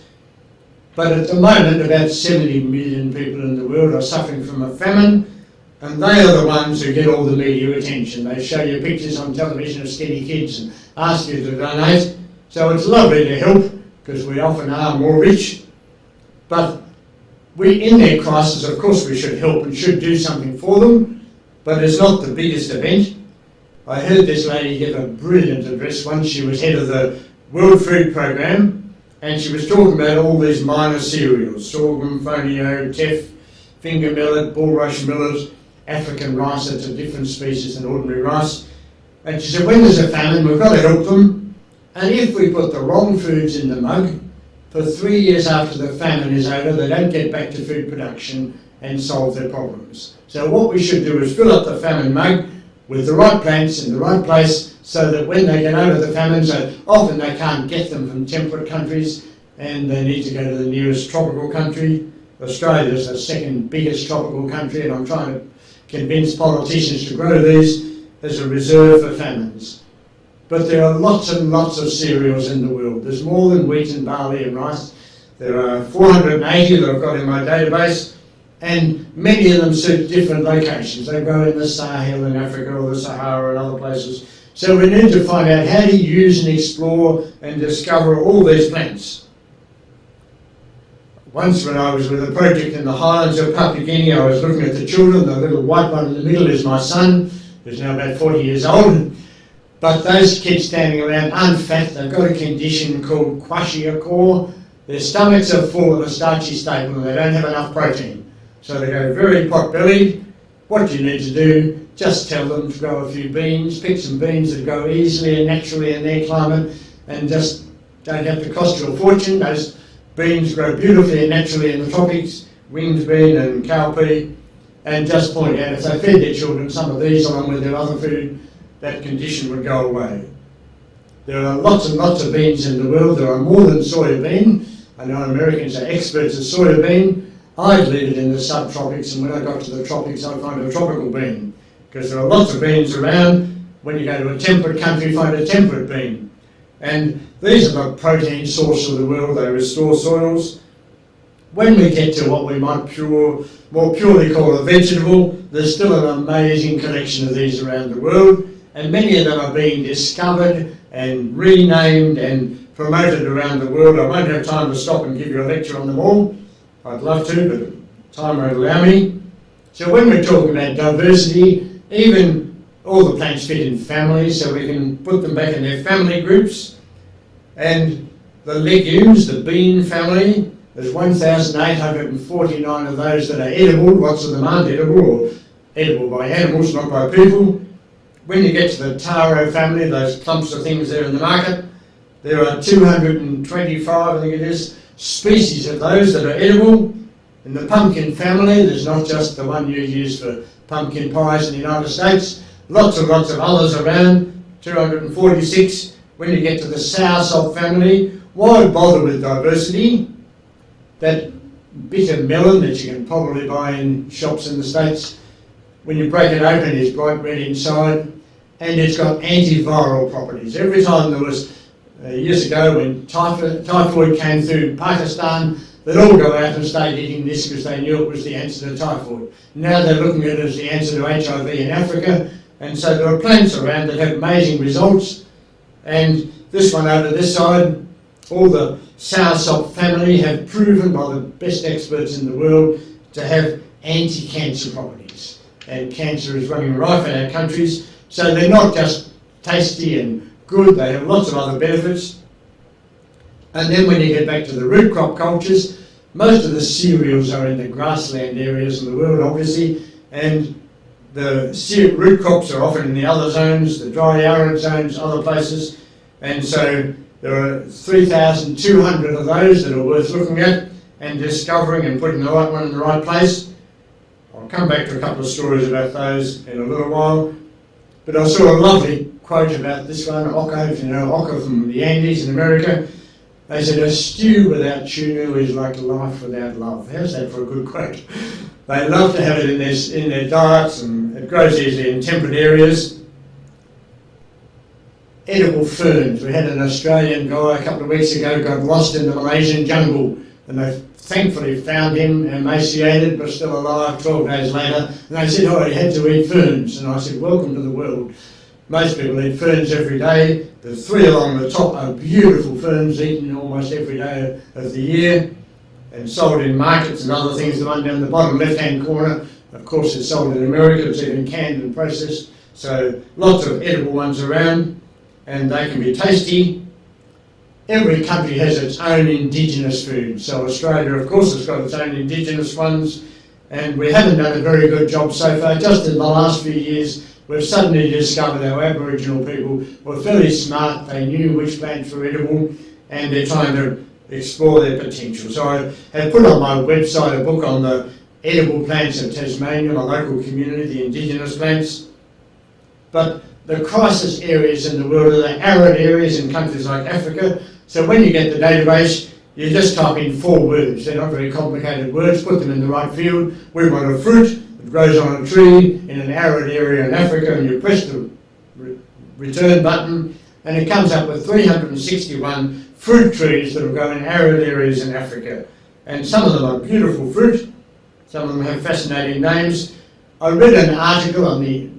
But at the moment, about 70 million people in the world are suffering from a famine. And they are the ones who get all the media attention. They show you pictures on television of skinny kids and ask you to donate. So it's lovely to help, because we often are more rich. But in their crisis, of course, we should help and should do something for them. But it's not the biggest event. I heard this lady give a brilliant address once. She was head of the World Food Programme, and she was talking about all these minor cereals: sorghum, fonio, teff, finger millet, bulrush millet, African rice. That's a different species than ordinary rice. And she said, when there's a famine, we've got to help them. And if we put the wrong foods in the mug, for 3 years after the famine is over, they don't get back to food production and solve their problems. So what we should do is fill up the famine mug with the right plants in the right place, so that when they get over the famine, so often they can't get them from temperate countries and they need to go to the nearest tropical country. Australia is the second biggest tropical country, and I'm trying to convince politicians to grow these as a reserve for famines. But there are lots and lots of cereals in the world. There's more than wheat and barley and rice. There are 480 that I've got in my database, and many of them suit different locations. They grow in the Sahel in Africa or the Sahara and other places. So we need to find out how to use and explore and discover all these plants. Once when I was with a project in the highlands of Papua New Guinea, I was looking at the children. The little white one in the middle is my son, who's now about 40 years old. But those kids standing around unfat, they've got a condition called kwashiorkor. Their stomachs are full of a starchy staple and they don't have enough protein. So they go very pot-bellied. What do you need to do? Just tell them to grow a few beans, pick some beans that grow easily and naturally in their climate, and just don't have to cost you a fortune. Those beans grow beautifully and naturally in the tropics, winged bean and cowpea, and just point out if they fed their children some of these along with their other food, that condition would go away. There are lots and lots of beans in the world. There are more than soya bean. I know Americans are experts at soya bean. I'd leave it in the subtropics, and when I got to the tropics, I'd find a tropical bean, because there are lots of beans around. When you go to a temperate country, find a temperate bean. And these are the protein source of the world. They restore soils. When we get to what we might more purely call a vegetable, there's still an amazing collection of these around the world, and many of them are being discovered and renamed and promoted around the world. I won't have time to stop and give you a lecture on them all. I'd love to, but time won't allow me. So when we're talking about diversity, even all the plants fit in families, so we can put them back in their family groups. And the legumes, the bean family, there's 1,849 of those that are edible. Lots of them aren't edible or edible by animals, not by people. When you get to the taro family, those clumps of things there in the market, there are 225, I think it is, species of those that are edible. In the pumpkin family, there's not just the one you use for pumpkin pies in the United States, lots and lots of others around, 246. When you get to the soursop family, why bother with diversity? That bitter melon that you can probably buy in shops in the States, when you break it open, it's bright red inside, and it's got antiviral properties. Every time there was, years ago when typhoid came through Pakistan, they'd all go out and start eating this because they knew it was the answer to typhoid. Now they're looking at it as the answer to HIV in Africa, and so there are plants around that have amazing results. And this one over this side, all the soursop family have proven by the best experts in the world to have anti-cancer properties. And cancer is running rife in our countries, so they're not just tasty and good, they have lots of other benefits. And then when you get back to the root crop cultures, most of the cereals are in the grassland areas of the world, obviously, and the root crops are often in the other zones, the dry arid zones, other places, and so there are 3,200 of those that are worth looking at and discovering and putting the right one in the right place. I'll come back to a couple of stories about those in a little while, but I saw a lovely quote about this one, Oco, if you know Oco from the Andes in America. They said, a stew without tuna is like life without love. How's that for a good quote? They love to have it in their diets, and it grows easily in temperate areas. Edible ferns. We had an Australian guy a couple of weeks ago got lost in the Malaysian jungle, and they thankfully found him emaciated but still alive 12 days later, and they said, oh, he had to eat ferns. And I said, welcome to the world. Most people eat ferns every day. The three along the top are beautiful ferns eaten almost every day of the year and sold in markets and other things. The one down the bottom left-hand corner, of course, is sold in America. It's even canned and processed. So lots of edible ones around, and they can be tasty. Every country has its own indigenous food. So Australia, of course, has got its own indigenous ones, and we haven't done a very good job so far. Just in the last few years, we've suddenly discovered our Aboriginal people were fairly smart. They knew which plants were edible, and they're trying to explore their potential. So I have put on my website a book on the edible plants of Tasmania, my local community, the indigenous plants. But the crisis areas in the world are the arid areas in countries like Africa. So when you get the database, you just type in 4 words. They're not very complicated words. Put them in the right field. We want a fruit. It grows on a tree in an arid area in Africa, and you press the return button, and it comes up with 361 fruit trees that will grow in arid areas in Africa. And some of them are beautiful fruit. Some of them have fascinating names. I read an article on the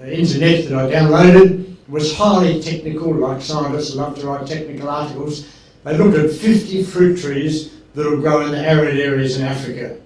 internet that I downloaded. It was highly technical, like scientists love to write technical articles. They looked at 50 fruit trees that will grow in the arid areas in Africa.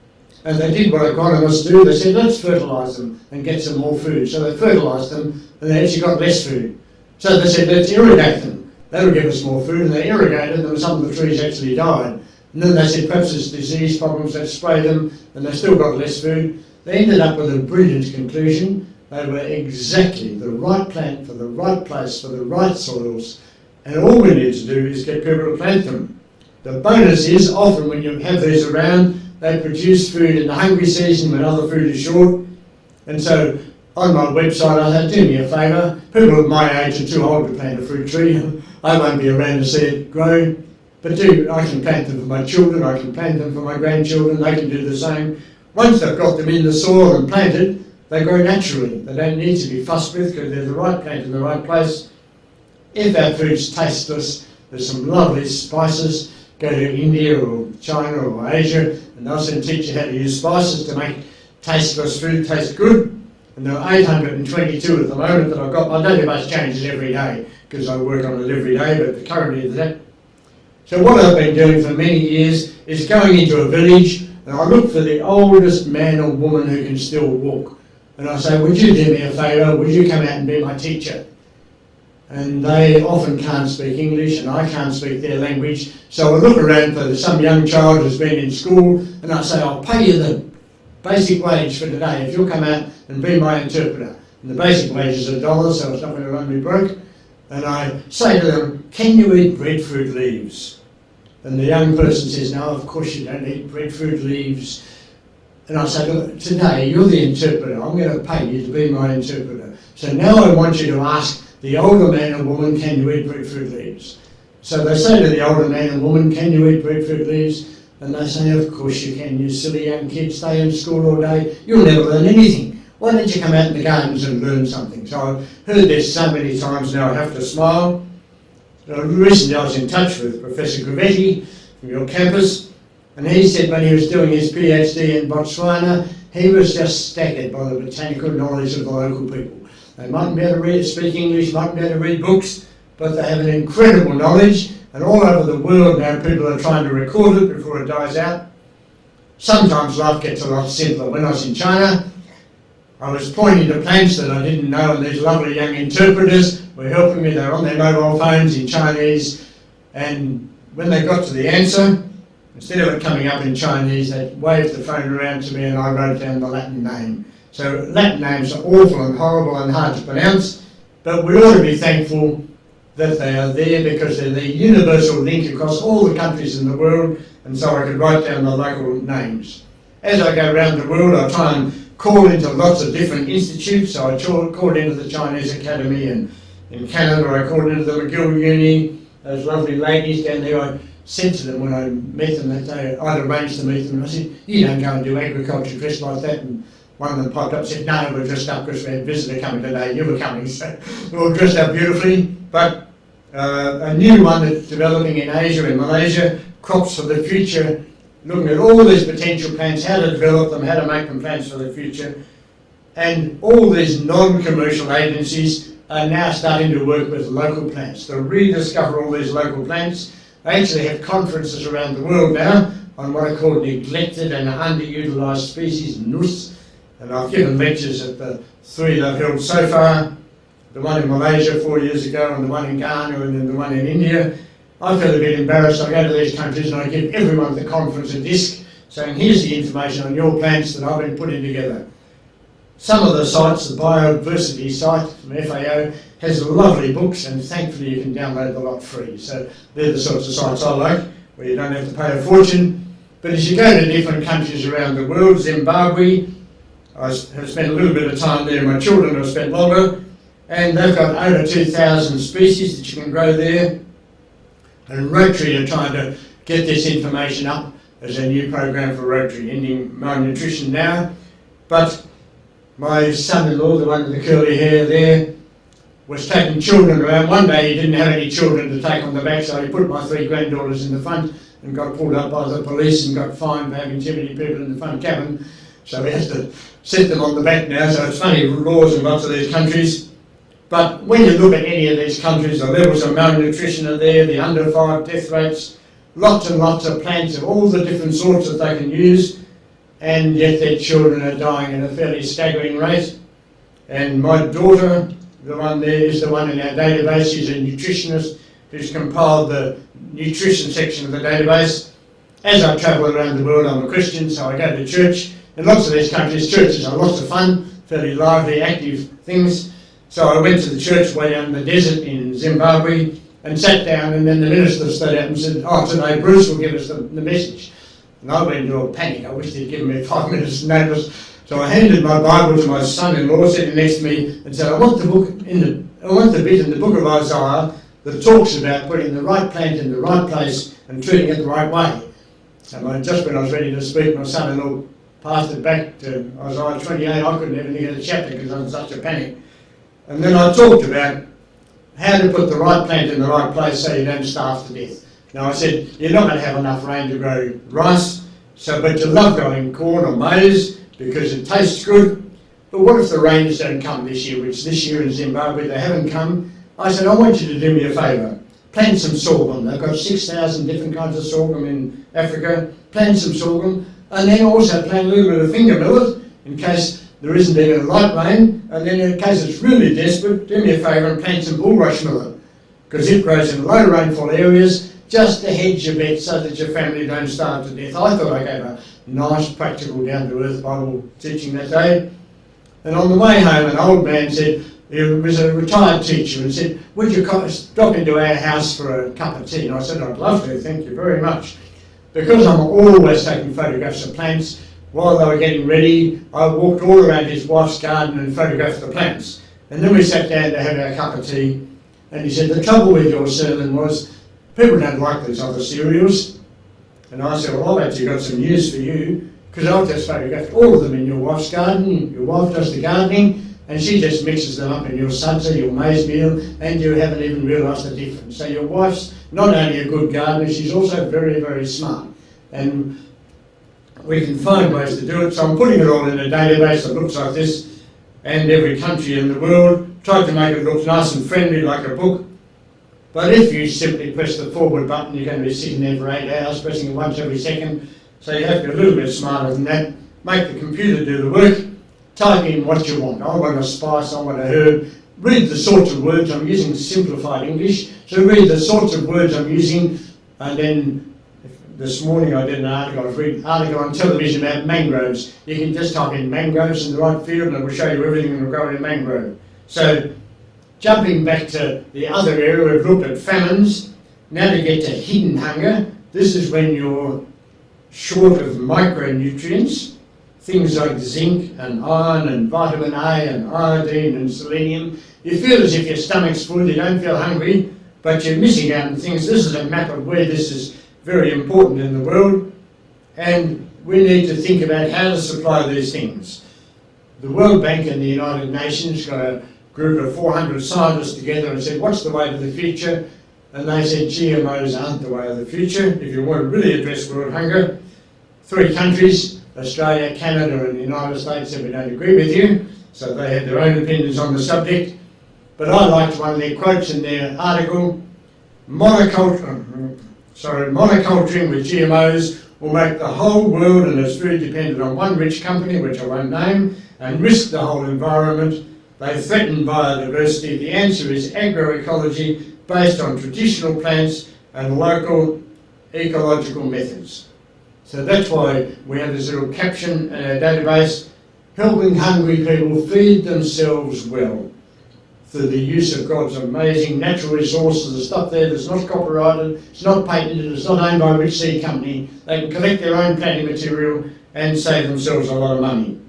And they did what agronomists do. They said, let's fertilise them and get some more food. So they fertilised them, and they actually got less food. So they said, let's irrigate them. That'll give us more food. And they irrigated them, and some of the trees actually died. And then they said, perhaps it's disease problems, let's spray them, and they still got less food. They ended up with a brilliant conclusion. They were exactly the right plant for the right place, for the right soils. And all we need to do is get people to plant them. The bonus is, often when you have these around, they produce food in the hungry season when other food is short. And so on my website I said, do me a favour, people of my age are too old to plant a fruit tree. I won't be around to see it grow. But I can plant them for my children, I can plant them for my grandchildren, they can do the same. Once they've got them in the soil and planted, they grow naturally. They don't need to be fussed with because they're the right plant in the right place. If our food's tasteless, there's some lovely spices. Go to India or China or Asia, and they'll soon teach you how to use spices to make tasteless food taste good. And there are 822 at the moment that I've got. My database changes every day because I work on it every day, but currently is that. So what I've been doing for many years is going into a village, and I look for the oldest man or woman who can still walk. And I say, would you do me a favour? Would you come out and be my teacher? And they often can't speak English, and I can't speak their language. So I look around for some young child who's been in school, and I say, I'll pay you the basic wage for today, if you'll come out and be my interpreter. And the basic wage is $1, so it's not going to run me broke. And I say to them, can you eat breadfruit leaves? And the young person says, no, of course you don't eat breadfruit leaves. And I say, look, today you're the interpreter. I'm going to pay you to be my interpreter. So now I want you to ask the older man and woman, can you eat breadfruit leaves? So they say to the older man and woman, can you eat breadfruit leaves? And they say, of course you can, you silly young kids, stay in school all day, you'll never learn anything. Why don't you come out in the gardens and learn something? So I've heard this so many times now I have to smile. Recently I was in touch with Professor Gravetti from your campus, and he said when he was doing his PhD in Botswana, he was just staggered by the botanical knowledge of the local people. They mightn't be able to speak English, mightn't be able to read books, but they have an incredible knowledge, and all over the world now people are trying to record it before it dies out. Sometimes life gets a lot simpler. When I was in China, I was pointing to plants that I didn't know, and these lovely young interpreters were helping me. They were on their mobile phones in Chinese, and when they got to the answer, instead of it coming up in Chinese, they waved the phone around to me and I wrote down the Latin name. So Latin names are awful and horrible and hard to pronounce, but we ought to be thankful that they are there because they're the universal link across all the countries in the world, and so I could write down the local names. As I go around the world, I try and call into lots of different institutes. So I called into the Chinese Academy, and in Canada I called into the McGill Uni. Those lovely ladies down there, I said to them when I met them that day, I'd arranged to meet them, and I said, you don't go and do agriculture dressed like that. And one of them popped up and said, no, we're dressed up because we had a visitor coming today, you were coming. So we're all dressed up beautifully. But a new one that's developing in Asia, in Malaysia, crops for the future, looking at all these potential plants, how to develop them, how to make them plants for the future. And all these non-commercial agencies are now starting to work with local plants, to rediscover all these local plants. They actually have conferences around the world now on what are called neglected and underutilised species, NUS. And I've given lectures at the 3 they've held so far, the one in Malaysia 4 years ago, and the one in Ghana, and then the one in India. I feel a bit embarrassed. I go to these countries and I give everyone at the conference a disc saying, here's the information on your plants that I've been putting together. Some of the sites, the biodiversity site from FAO, has lovely books, and thankfully you can download the lot free. So they're the sorts of sites I like, where you don't have to pay a fortune. But as you go to different countries around the world, Zimbabwe, I have spent a little bit of time there, my children have spent longer, and they've got over 2,000 species that you can grow there. And Rotary are trying to get this information up as a new program for Rotary, ending malnutrition now. But my son-in-law, the one with the curly hair there, was taking children around. One day he didn't have any children to take on the back, so he put my 3 granddaughters in the front and got pulled up by the police and got fined for having too many people in the front cabin. So he has to set them on the back now. So it's funny, laws in lots of these countries. But when you look at any of these countries, the levels of malnutrition are there, the under 5 death rates, lots and lots of plants of all the different sorts that they can use, and yet their children are dying at a fairly staggering rate. And my daughter, the one there, is the one in our database. She's a nutritionist who's compiled the nutrition section of the database. As I travel around the world, I'm a Christian, so I go to church. In lots of these countries, churches are lots of fun, fairly lively, active things. So I went to the church way down in the desert in Zimbabwe and sat down, and then the minister stood up and said, oh, today Bruce will give us the message. And I went into a panic. I wish they'd given me 5 minutes notice. So I handed my Bible to my son-in-law sitting next to me and said, I want the bit in the book of Isaiah that talks about putting the right plant in the right place and treating it the right way. And just when I was ready to speak, my son-in-law passed it back to Isaiah 28. I couldn't even get the chapter because I was in such a panic. And then I talked about how to put the right plant in the right place so you don't starve to death. Now I said, you're not going to have enough rain to grow rice, but you love growing corn or maize because it tastes good. But what if the rains don't come this year, which this year in Zimbabwe they haven't come? I said, I want you to do me a favour. Plant some sorghum. They've got 6,000 different kinds of sorghum in Africa. Plant some sorghum, and then also plant a little bit of finger millet in case there isn't even light rain, and then in case it's really desperate, do me a favour and plant some bulrush millet, because it grows in low rainfall areas, just to hedge your bet so that your family don't starve to death. I thought I gave a nice, practical, down-to-earth Bible teaching that day. And on the way home, an old man said, he was a retired teacher, and said, would you stop into our house for a cup of tea? And I said, I'd love to, thank you very much. Because I'm always taking photographs of plants, while they were getting ready, I walked all around his wife's garden and photographed the plants. And then we sat down to have our cup of tea, and he said, the trouble with your sermon was, people don't like these other cereals. And I said, well, I've actually got some news for you, because I've just photographed all of them in your wife's garden. Your wife does the gardening, and she just mixes them up in your salsa, your maize meal, and you haven't even realised the difference. So your wife's not only a good gardener, she's also very, very smart. And we can find ways to do it. So I'm putting it all in a database that looks like this, and every country in the world, tried to make it look nice and friendly like a book. But if you simply press the forward button, you're going to be sitting there for 8 hours, pressing it once every second. So you have to be a little bit smarter than that. Make the computer do the work. Type in what you want. I want a spice, I want a herb. Read the sorts of words. I'm using simplified English. So read the sorts of words I'm using. And then this morning I did an article. I was reading an article on television about mangroves. You can just type in mangroves in the right field and it will show you everything that will grow in a mangrove. So jumping back to the other area, we've looked at famines. Now to get to hidden hunger. This is when you're short of micronutrients. Things like zinc and iron and vitamin A and iodine and selenium. You feel as if your stomach's full, you don't feel hungry, but you're missing out on things. This is a map of where this is very important in the world, and we need to think about how to supply these things. The World Bank and the United Nations got a group of 400 scientists together and said, what's the way to the future? And they said, GMOs aren't the way of the future. If you want to really address world hunger, 3 countries, Australia, Canada and the United States, said we don't agree with you, so they had their own opinions on the subject. But I liked one of their quotes in their article, monoculturing with GMOs will make the whole world and its food dependent on one rich company, which I won't name, and risk the whole environment. They threaten biodiversity. The answer is agroecology based on traditional plants and local ecological methods. So that's why we have this little caption in our database, helping hungry people feed themselves well through the use of God's amazing natural resources. The stuff there that's not copyrighted, it's not patented, it's not owned by a rich seed company. They can collect their own planting material and save themselves a lot of money.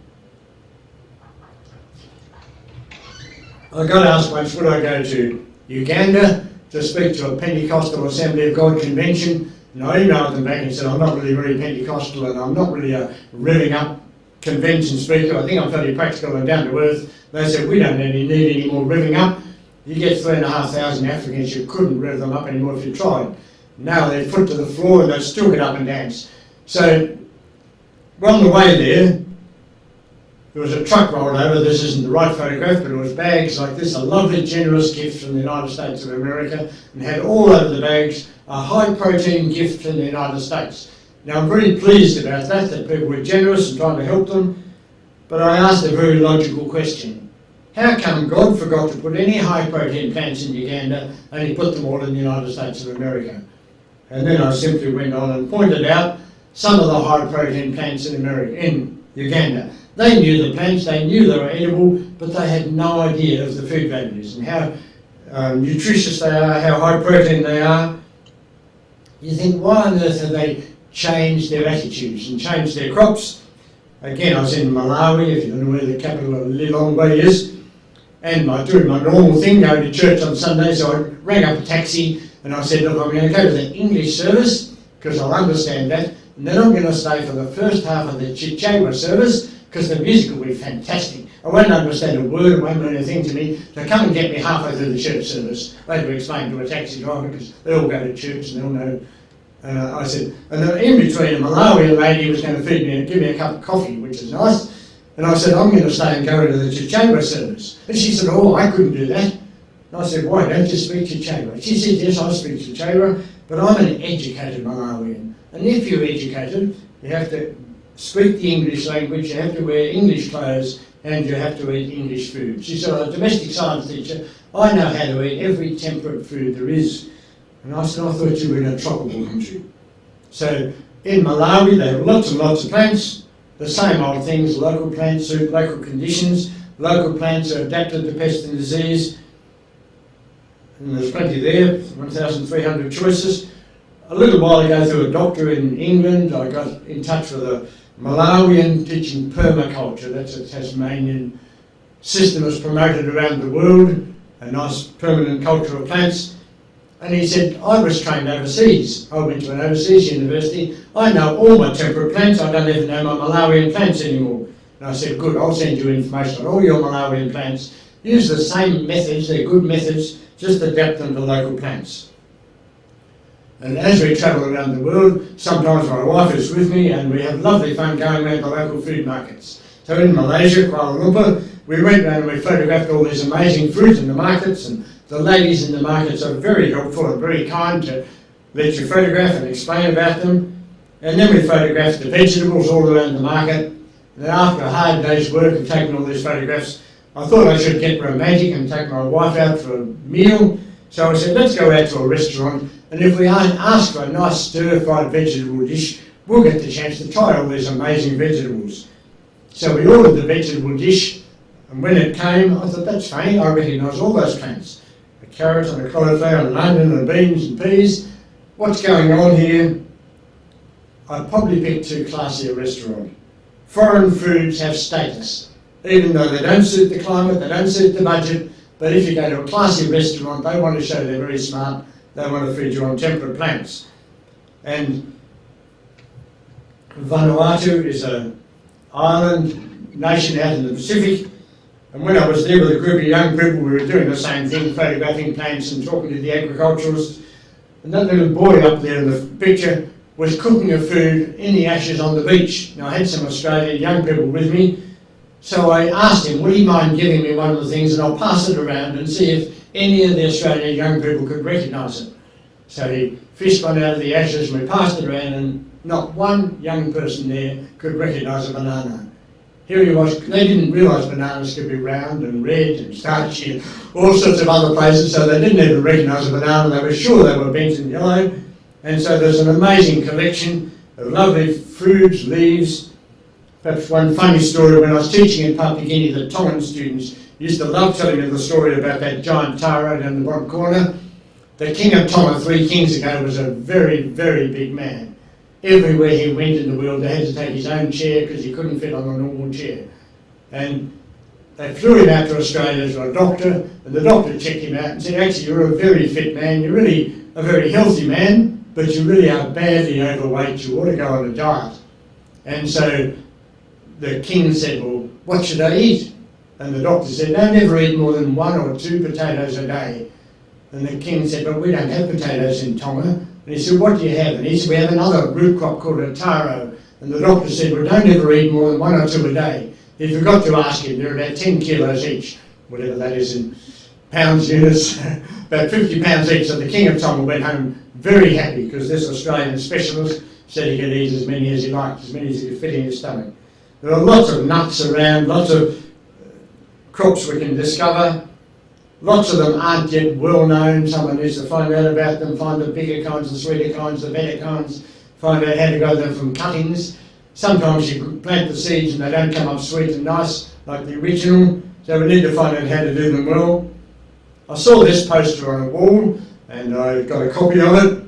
I got asked once, would I go to Uganda to speak to a Pentecostal Assembly of God convention? And I emailed them back and said, I'm not really very Pentecostal and I'm not really a revving up convention speaker. I think I'm fairly practical and down to earth. They said, we don't need any more revving up. You get 3,500 Africans, you couldn't rev them up anymore if you tried. Now they're foot to the floor and they still get up and dance. So, on the way there was a truck rolled over. This isn't the right photograph, but it was bags like this, a lovely generous gift from the United States of America, and had all over the bags a high protein gift from the United States. Now I'm very pleased about that people were generous and trying to help them, but I asked a very logical question. How come God forgot to put any high protein plants in Uganda and he put them all in the United States of America? And then I simply went on and pointed out some of the high protein plants in Uganda. They knew the plants, they knew they were edible, but they had no idea of the food values and how nutritious they are, how high protein they are. You think, why on earth have they changed their attitudes and changed their crops? Again, I was in Malawi, if you don't know where the capital of Lilongwe is, and I doing my normal thing, going to church on Sunday, so I rang up a taxi and I said, look, I'm going to go to the English service, because I'll understand that, and then I'm going to stay for the first half of the Chichewa service, because the music will be fantastic. I won't understand a word, it won't mean anything to me, so come and get me halfway through the church service. I had to explain to a taxi driver, because they all go to church and they all know. I said, and then in between, a Malawian lady was going to feed me and give me a cup of coffee, which is nice. And I said, I'm going to stay and go to the Chichewa service. And she said, oh, I couldn't do that. And I said, why don't you speak Chichewa? She said, yes, I speak Chichewa, but I'm an educated Malawian. And if you're educated, you have to speak the English language, you have to wear English clothes, and you have to eat English food. She said, I'm a domestic science teacher, I know how to eat every temperate food there is. And I said, I thought you were in a tropical country. So In Malawi, they have lots and lots of plants, the same old things, local plants suit local conditions, local plants are adapted to pest and disease, and there's plenty there, 1,300 choices. A little while ago, through a doctor in England, I got in touch with a Malawian teaching permaculture. That's a Tasmanian system that's promoted around the world, a nice permanent culture of plants. And he said, I was trained overseas. I went to an overseas university. I know all my temperate plants. I don't even know my Malawian plants anymore. And I said, good, I'll send you information on all your Malawian plants. Use the same methods, they're good methods, just adapt them to local plants. And as we travel around the world, sometimes my wife is with me and we have lovely fun going around the local food markets. So in Malaysia, Kuala Lumpur, we went around and we photographed all these amazing fruit in the markets, and the ladies in the markets are very helpful and very kind to let you photograph and explain about them. And then we photographed the vegetables all around the market. And then after a hard day's work of taking all these photographs, I thought I should get romantic and take my wife out for a meal. So I said, let's go out to a restaurant, and if we ask for a nice stir-fried vegetable dish, we'll get the chance to try all these amazing vegetables. So we ordered the vegetable dish, and when it came, I thought, that's funny, I recognise all those plants. A carrot and a cauliflower and an onion and beans and peas. What's going on here? I'd probably pick too classy a restaurant. Foreign foods have status, even though they don't suit the climate, they don't suit the budget, but if you go to a classy restaurant, they want to show they're very smart, they want to feed you on temperate plants. And Vanuatu is an island nation out in the Pacific, and when I was there with a group of young people, we were doing the same thing, photographing plants and talking to the agriculturalists. And that little boy up there in the picture was cooking a food in the ashes on the beach. Now I had some Australian young people with me, so I asked him, would he mind giving me one of the things and I'll pass it around and see if any of the Australian young people could recognise it. So he fished one out of the ashes and we passed it around, and not one young person there could recognise a banana. Here he was, they didn't realise bananas could be round and red and starchy and all sorts of other places, so they didn't even recognise a banana. They were sure they were bent and yellow. And so there's an amazing collection of lovely fruits, leaves. Perhaps one funny story, when I was teaching in Papua New Guinea, the Tongan students used to love telling me the story about that giant taro down the bottom corner. The king of Tonga 3 kings ago was a very, very big man. Everywhere he went in the world, they had to take his own chair because he couldn't fit on a normal chair. And they flew him out to Australia to a doctor, and the doctor checked him out and said, actually, you're a very fit man, you're really a very healthy man, but you really are badly overweight, you ought to go on a diet. And so the king said, well, what should I eat? And the doctor said, don't ever eat more than 1 or 2 potatoes a day. And the king said, but we don't have potatoes in Tonga. And he said, what do you have? And he said, we have another root crop called a taro. And the doctor said, well, don't ever eat more than 1 or 2 a day. He forgot to ask him, they're about 10 kilos each, whatever that is in pounds units, about 50 pounds each. So the king of Tonga went home very happy because this Australian specialist said he could eat as many as he liked, as many as he could fit in his stomach. There are lots of nuts around, lots of crops we can discover. Lots of them aren't yet well known. Someone needs to find out about them, find the bigger kinds, the sweeter kinds, the better kinds, find out how to grow them from cuttings. Sometimes you plant the seeds and they don't come up sweet and nice like the original, so we need to find out how to do them well. I saw this poster on a wall and I got a copy of it.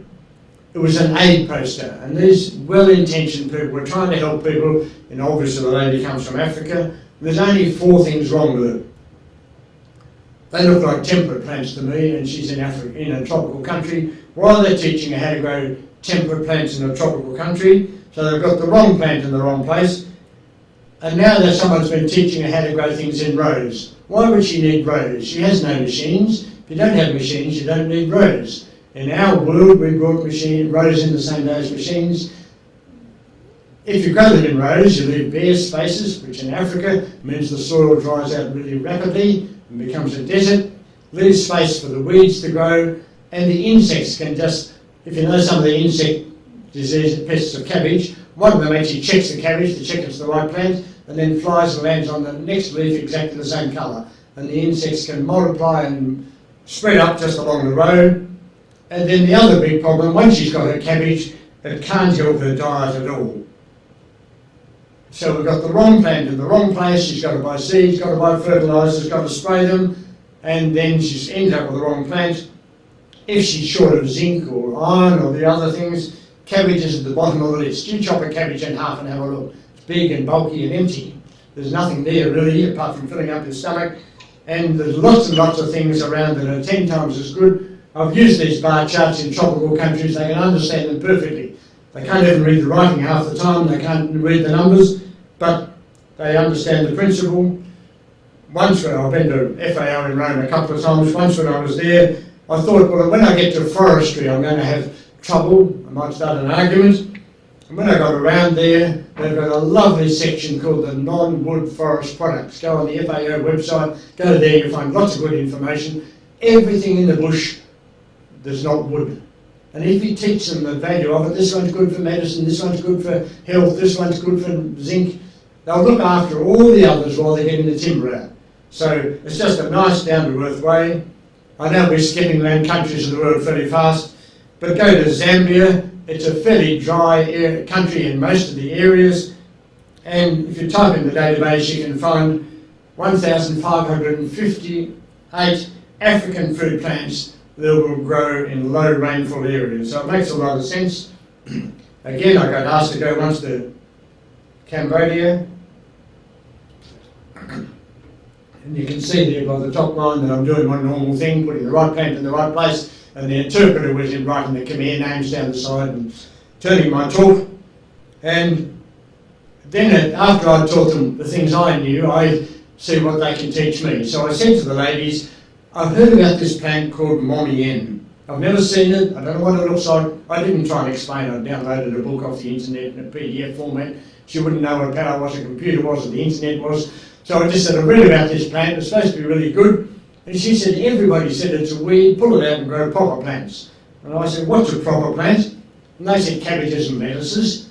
It was an aid poster, and these well-intentioned people were trying to help people, and obviously the lady comes from Africa. There's only 4 things wrong with it. They look like temperate plants to me, and she's in Africa, in a tropical country. Why are they teaching her how to grow temperate plants in a tropical country? So they've got the wrong plant in the wrong place. And now that someone's been teaching her how to grow things in rows. Why would she need rows? She has no machines. If you don't have machines, you don't need rows. In our world, we brought rows in the same day as machines. If you grow them in rows, you leave bare spaces, which in Africa means the soil dries out really rapidly and becomes a desert, leaves space for the weeds to grow, and the insects can just, if you know some of the insect disease pests of cabbage, one of them actually checks the cabbage to check it's the right plant, and then flies and lands on the next leaf exactly the same colour. And the insects can multiply and spread up just along the road. And then the other big problem, once she's got her cabbage, it can't help her diet at all. So we've got the wrong plant in the wrong place, she's got to buy seeds, got to buy fertilisers, got to spray them, and then she's ended up with the wrong plant. If she's short of zinc or iron or the other things, cabbage is at the bottom of the list. You chop a cabbage in half and have a look. It's big and bulky and empty. There's nothing there really apart from filling up your stomach. And there's lots and lots of things around that are 10 times as good. I've used these bar charts in tropical countries, they can understand them perfectly. They can't even read the writing half the time, they can't read the numbers, but they understand the principle. Once when I've been to FAO in Rome a couple of times, once when I was there, I thought, well, when I get to forestry, I'm going to have trouble, I might start an argument. And when I got around there, they've got a lovely section called the non-wood forest products. Go on the FAO website, go there, you'll find lots of good information. Everything in the bush that's not wood. And if you teach them the value of it, this one's good for medicine, this one's good for health, this one's good for zinc, they'll look after all the others while they're getting the timber out. So it's just a nice down-to-earth way. I know we're skipping around countries of the world fairly fast, but go to Zambia. It's a fairly dry country in most of the areas, and if you type in the database you can find 1,558 African fruit plants that will grow in low rainfall areas. So it makes a lot of sense. Again, I got asked to go once to Cambodia, and you can see there by the top line that I'm doing one normal thing, putting the right plant in the right place, and the interpreter was in writing the Khmer names down the side and turning my talk. And then after I taught them the things I knew, I see what they can teach me. So I said to the ladies, I've heard about this plant called mommy. I've never seen it, I don't know what it looks like. I didn't try and explain it. I downloaded a book off the internet in a PDF format. She wouldn't know what power was, a computer was, or the internet was. So I just said, I read about this plant, it's supposed to be really good. And she said, everybody said it's a weed, pull it out and grow proper plants. And I said, what's a proper plant? And they said, cabbages and lettuces.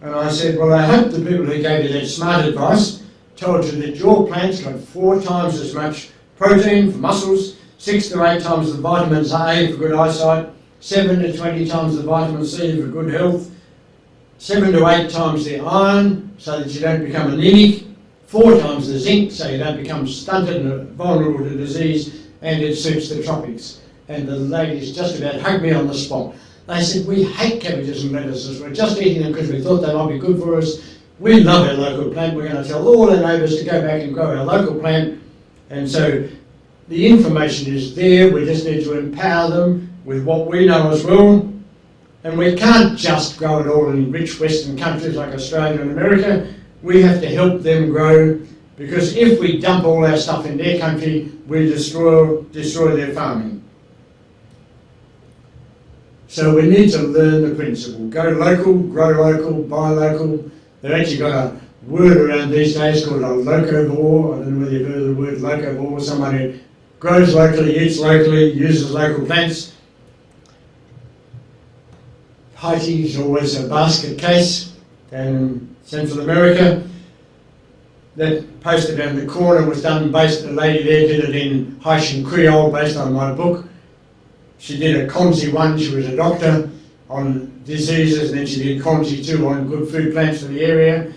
And I said, well, I hope the people who gave you that smart advice told you that your plant's got 4 times as much protein for muscles, 6 to 8 times the vitamins A for good eyesight, 7 to 20 times the vitamin C for good health, 7 to 8 times the iron so that you don't become anemic, 4 times the zinc so you don't become stunted and vulnerable to disease, and it suits the tropics. And the ladies just about hugged me on the spot. They said, we hate cabbages and lettuces, we're just eating them because we thought they might be good for us. We love our local plant, we're going to tell all our neighbours to go back and grow our local plant. And so the information is there, we just need to empower them with what we know as well. And we can't just grow it all in rich Western countries like Australia and America. We have to help them grow, because if we dump all our stuff in their country, we destroy their farming. So we need to learn the principle. Go local, grow local, buy local. They've actually got a word around these days called a locavore. I don't know whether you've heard of the word locavore, someone who grows locally, eats locally, uses local plants. Haiti is always a basket case, and Central America. That poster down the corner was done based, a lady there did it in Haitian Creole based on my book. She did a Conzi 1, she was a doctor on diseases, and then she did Conzi 2 on good food plants for the area.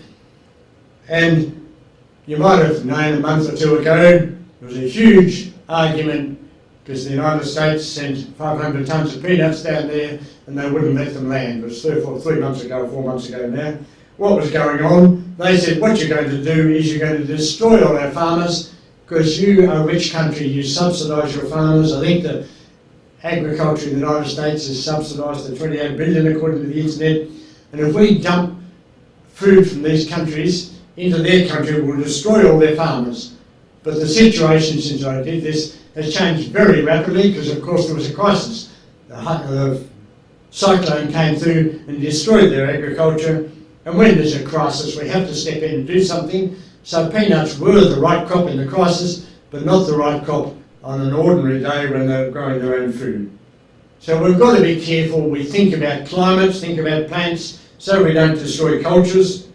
And you might have known a month or 2 ago, there was a huge argument because the United States sent 500 tonnes of peanuts down there and they wouldn't let them land. It was 3 months ago, 4 months ago now. What was going on? They said, what you're going to do is you're going to destroy all our farmers because you are a rich country, you subsidise your farmers. I think the agriculture in the United States is subsidised at 28 billion according to the internet. And if we dump food from these countries into their country, we'll destroy all their farmers. But the situation since I did this has changed very rapidly because of course there was a crisis. The cyclone came through and destroyed their agriculture. And when there's a crisis, we have to step in and do something. So peanuts were the right crop in the crisis, but not the right crop on an ordinary day when they're growing their own food. So we've got to be careful. We think about climates, think about plants, so we don't destroy cultures.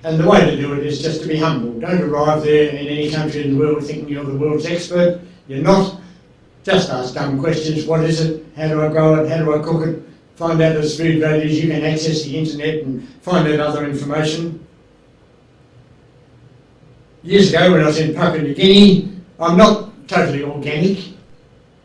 And the way to do it is just to be humble. Don't arrive there in any country in the world thinking you're the world's expert. You're not. Just ask dumb questions. What is it? How do I grow it? How do I cook it? find out there's food values, you can access the internet and find out other information. Years ago when I was in Papua New Guinea, I'm not totally organic.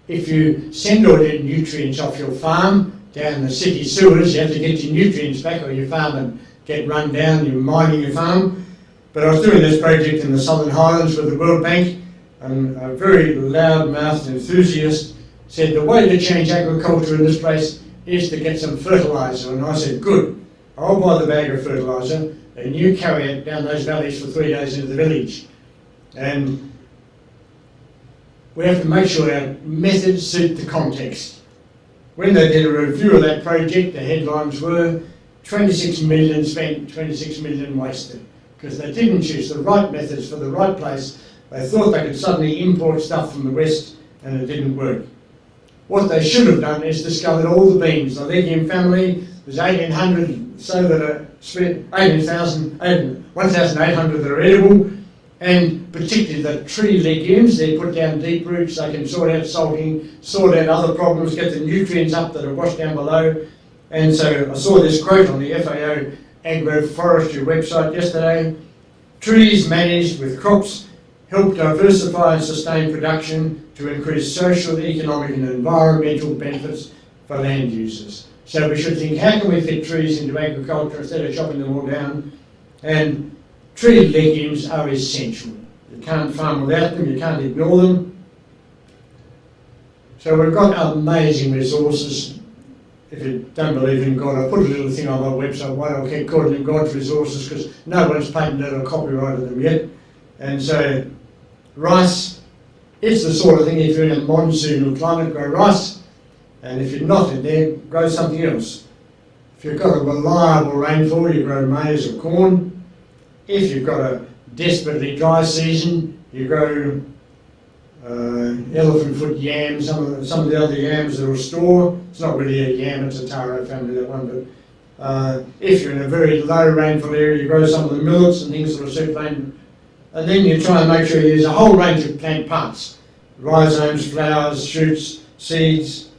If you send all your nutrients off your farm down the city sewers, you have to get your nutrients back or your farm and get run down, you're mining your farm. But I was doing this project in the Southern Highlands with the World Bank, and a very loud-mouthed enthusiast said the way to change agriculture in this place is to get some fertiliser. And I said, good, I'll buy the bag of fertiliser and you carry it down those valleys for 3 days into the village. And we have to make sure our methods suit the context. When they did a review of that project, the headlines were 26 million spent, 26 million wasted, because they didn't choose the right methods for the right place. They thought they could suddenly import stuff from the West, and it didn't work. What they should have done is discovered all the beans. The legume family, there's 1,800 so that are spent, 1,800 that are edible, and particularly the tree legumes. They put down deep roots, they can sort out salting, sort out other problems, get the nutrients up that are washed down below. And so I saw this quote on the FAO agroforestry website yesterday: trees managed with crops help diversify and sustain production to increase social, economic and environmental benefits for land users. So we should think, how can we fit trees into agriculture instead of chopping them all down? And tree legumes are essential. You can't farm without them, you can't ignore them. So we've got amazing resources. If you don't believe in God, I put a little thing on my website, why do I keep calling them God's resources, because no one's patented or copyrighted them yet. And so rice, it's the sort of thing, if you're in a monsoonal climate, grow rice, and if you're not in there, grow something else. If you've got a reliable rainfall, you grow maize or corn. If you've got a desperately dry season, you grow elephant foot yams, some of the other yams that will store. It's not really a yam, it's a taro family, that one, but if you're in a very low rainfall area, you grow some of the millets and things that will suit rain. And then you try and make sure you use a whole range of plant parts: rhizomes, flowers, shoots, seeds.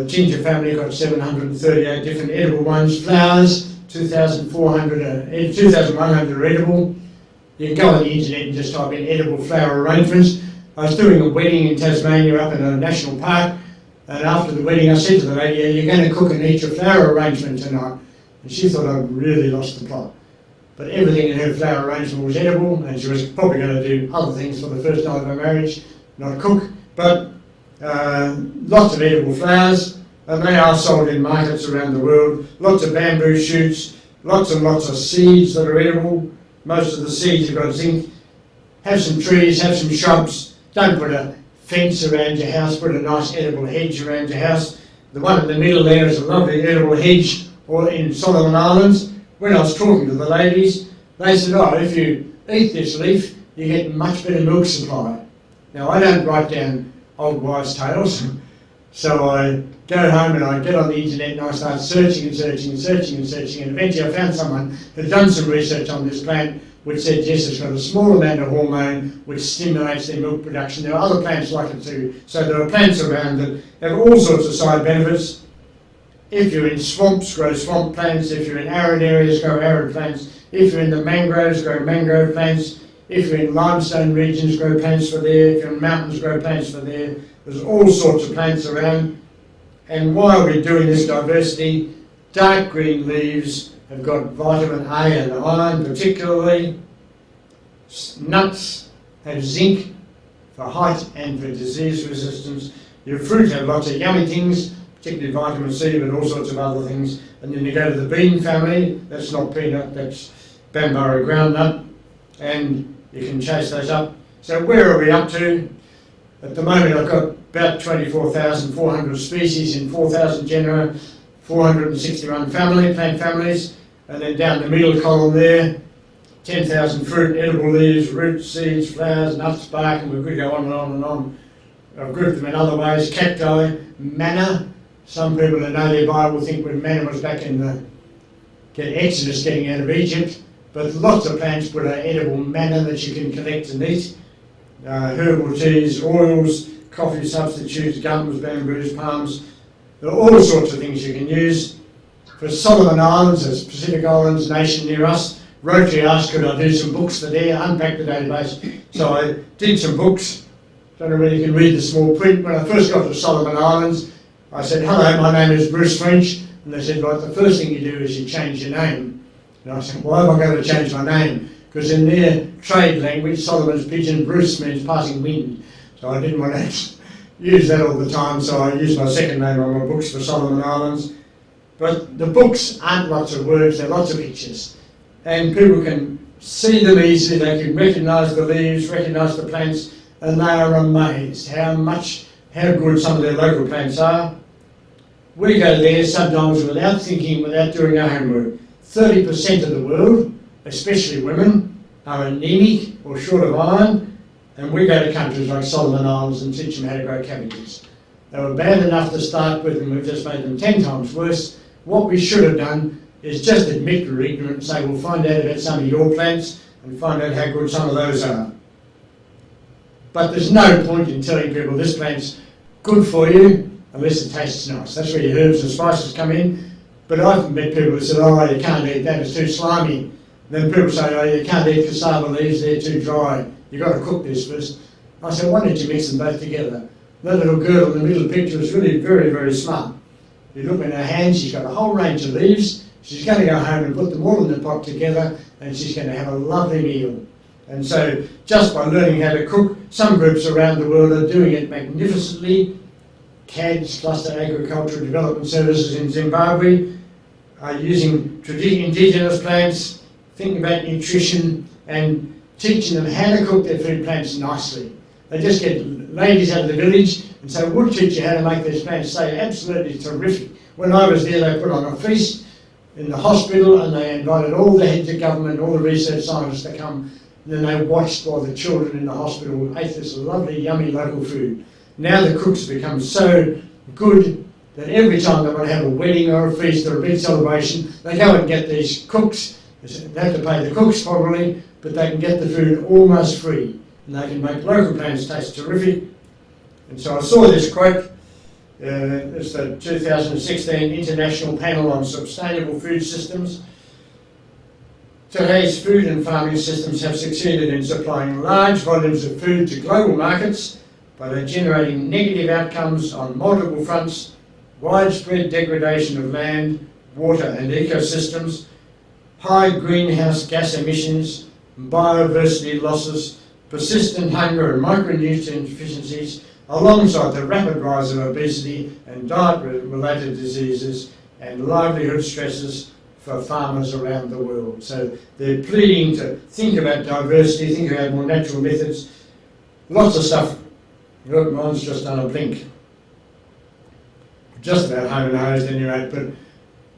Ginger family got 738 different edible ones. Flowers, 2,100 are edible. You can go on the internet and just type in edible flower arrangements. I was doing a wedding in Tasmania up in a national park, and after the wedding I said to the lady, "Are you going to cook and eat your flower arrangement tonight?" And she thought I'd really lost the plot. But everything in her flower arrangement was edible, and she was probably going to do other things for the first night of her marriage, not cook. But lots of edible flowers, and they are sold in markets around the world. Lots of bamboo shoots, lots and lots of seeds that are edible. Most of the seeds you've got to think. Have some trees, have some shrubs. Don't put a fence around your house, put a nice edible hedge around your house. The one in the middle there is a lovely edible hedge, or in Solomon Islands. When I was talking to the ladies, they said, oh, if you eat this leaf, you get much better milk supply. Now, I don't write down old wives' tales, so I go home and I get on the internet and I start searching and searching and searching and searching, and eventually I found someone who'd done some research on this plant which said, yes, it's got a small amount of hormone which stimulates their milk production. There are other plants like it too, so there are plants around that have all sorts of side benefits. If you're in swamps, grow swamp plants. If you're in arid areas, grow arid plants. If you're in the mangroves, grow mangrove plants. If you're in limestone regions, grow plants for there. If you're in mountains, grow plants for there. There's all sorts of plants around. And while we're doing this diversity, dark green leaves have got vitamin A and iron particularly. Nuts have zinc for height and for disease resistance. Your fruit have lots of yummy things, particularly vitamin C, but all sorts of other things. And then you go to the bean family, that's not peanut, that's Bambara groundnut, and you can chase those up. So where are we up to? At the moment I've got about 24,400 species in 4,000 genera, 461 plant families, and then down the middle column there, 10,000 fruit, edible leaves, roots, seeds, flowers, nuts, bark, and we could go on and on and on. I've grouped them in other ways: cacti, manna. Some people who know their Bible think when manna was back in the Exodus getting out of Egypt, but lots of plants put edible manna that you can collect and eat. Herbal teas, oils, coffee substitutes, gums, bamboos, palms. There are all sorts of things you can use. For Solomon Islands, as Pacific Islands nation near us, Rotary asked could I do some books for there, unpack the database. So I did some books. Don't know whether you can read the small print. When I first got to Solomon Islands, I said, hello, my name is Bruce French. And they said, right, the first thing you do is you change your name. And I said, why am I going to change my name? Because in their trade language, Solomon's Pigeon, Bruce means passing wind. So I didn't want to use that all the time, so I used my second name on my books for Solomon Islands. But the books aren't lots of words, they're lots of pictures. And people can see them easily, they can recognise the leaves, recognise the plants, and they are amazed how good some of their local plants are. We go there sometimes without thinking, without doing our homework. 30% of the world, especially women, are anemic or short of iron, and we go to countries like Solomon Islands and teach them how to grow cabbages. They were bad enough to start with, and we've just made them 10 times worse. What we should have done is just admit we're ignorant and say, we'll find out about some of your plants and find out how good some of those are. But there's no point in telling people this plant's good for you unless it tastes nice. That's where your herbs and spices come in. But I've met people who said, oh, you can't eat that, it's too slimy. Then people say, oh, you can't eat cassava leaves, they're too dry. You've got to cook this first. I said, why don't you mix them both together? That little girl in the middle picture is really very, very smart. You look in her hand, she's got a whole range of leaves. She's going to go home and put them all in the pot together, and she's going to have a lovely meal. And so, just by learning how to cook, some groups around the world are doing it magnificently. CADS, Cluster Agricultural Development Services in Zimbabwe, are using indigenous plants, thinking about nutrition, and teaching them how to cook their food plants nicely. They just get ladies out of the village and say, we'll teach you how to make these plants. They're absolutely terrific. When I was there, they put on a feast in the hospital, and they invited all the heads of government, all the research scientists to come, and then they watched while the children in the hospital ate this lovely, yummy local food. Now the cooks have become so good that every time they want to have a wedding or a feast or a big celebration, they go and get these cooks. They have to pay the cooks probably, but they can get the food almost free, and they can make local plants taste terrific. And so I saw this quote. It's the 2016 International Panel on Sustainable Food Systems. Today's food and farming systems have succeeded in supplying large volumes of food to global markets, but are generating negative outcomes on multiple fronts: widespread degradation of land, water and ecosystems, high greenhouse gas emissions, biodiversity losses, persistent hunger and micronutrient deficiencies, alongside the rapid rise of obesity and diet-related diseases and livelihood stresses for farmers around the world. So they're pleading to think about diversity, think about more natural methods, lots of stuff. Look, mine's just done a blink. Just about home and hosed anyway, but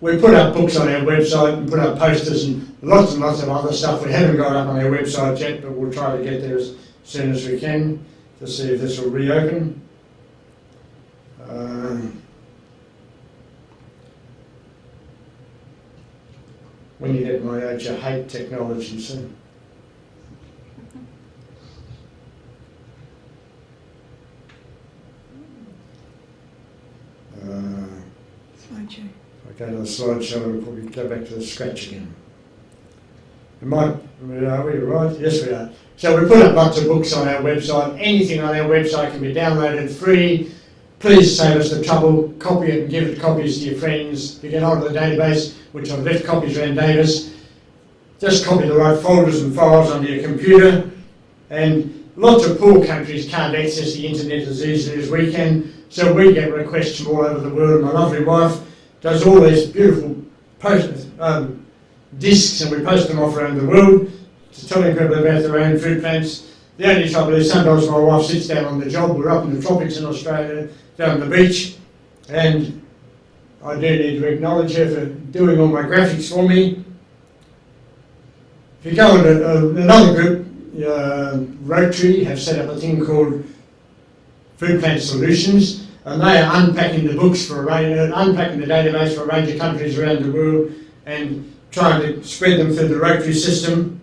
we put up books on our website and put up posters and lots of other stuff. We haven't got up on our website yet, but we'll try to get there as soon as we can to see if this will reopen. When you get my age, you hate technology, so. Slideshow. If I go to the slideshow, we'll probably go back to the scratch again. Are we right? Yes, we are. So we put up lots of books on our website. Anything on our website can be downloaded free. Please save us the trouble, copy it and give it copies to your friends. If you get hold of the database, which I've left copies around Davis, just copy the right folders and files onto your computer. And lots of poor countries can't access the internet as easily as we can, so we get requests from all over the world. My lovely wife does all these beautiful discs, and we post them off around the world to telling people about their own food plants. The only trouble is sometimes my wife sits down on the job. We're up in the tropics in Australia, down the beach, and I do need to acknowledge her for doing all my graphics for me. If you go into another group, Rotary have set up a thing called Food Plant Solutions, and they are unpacking the books unpacking the database for a range of countries around the world and trying to spread them through the Rotary system.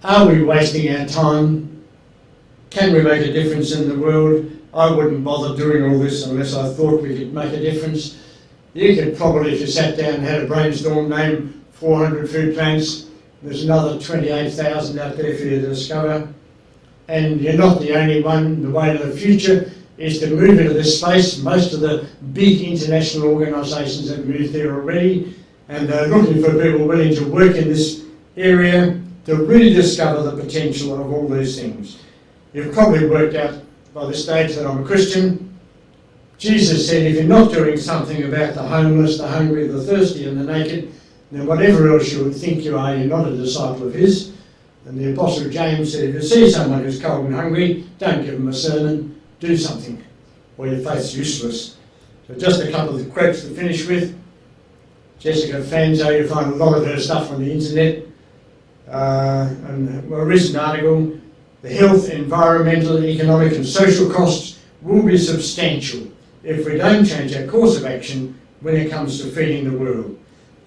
Are we wasting our time can we make a difference in the world? I wouldn't bother doing all this unless I thought we could make a difference. You could probably, if you sat down and had a brainstorm, name 400 food plants. There's another 28,000 out there for you to discover. And you're not the only one. The way to the future is to move into this space. Most of the big international organisations have moved there already, and they're looking for people willing to work in this area to really discover the potential of all these things. You've probably worked out by this stage that I'm a Christian. Jesus said, if you're not doing something about the homeless, the hungry, the thirsty and the naked, then whatever else you would think you are, you're not a disciple of his. And the Apostle James said, if you see someone who's cold and hungry, don't give them a sermon, do something, or your faith's useless. So just a couple of quotes to finish with. Jessica Fanzo, you find a lot of her stuff on the internet. And a recent article, the health, environmental, economic and social costs will be substantial if we don't change our course of action when it comes to feeding the world.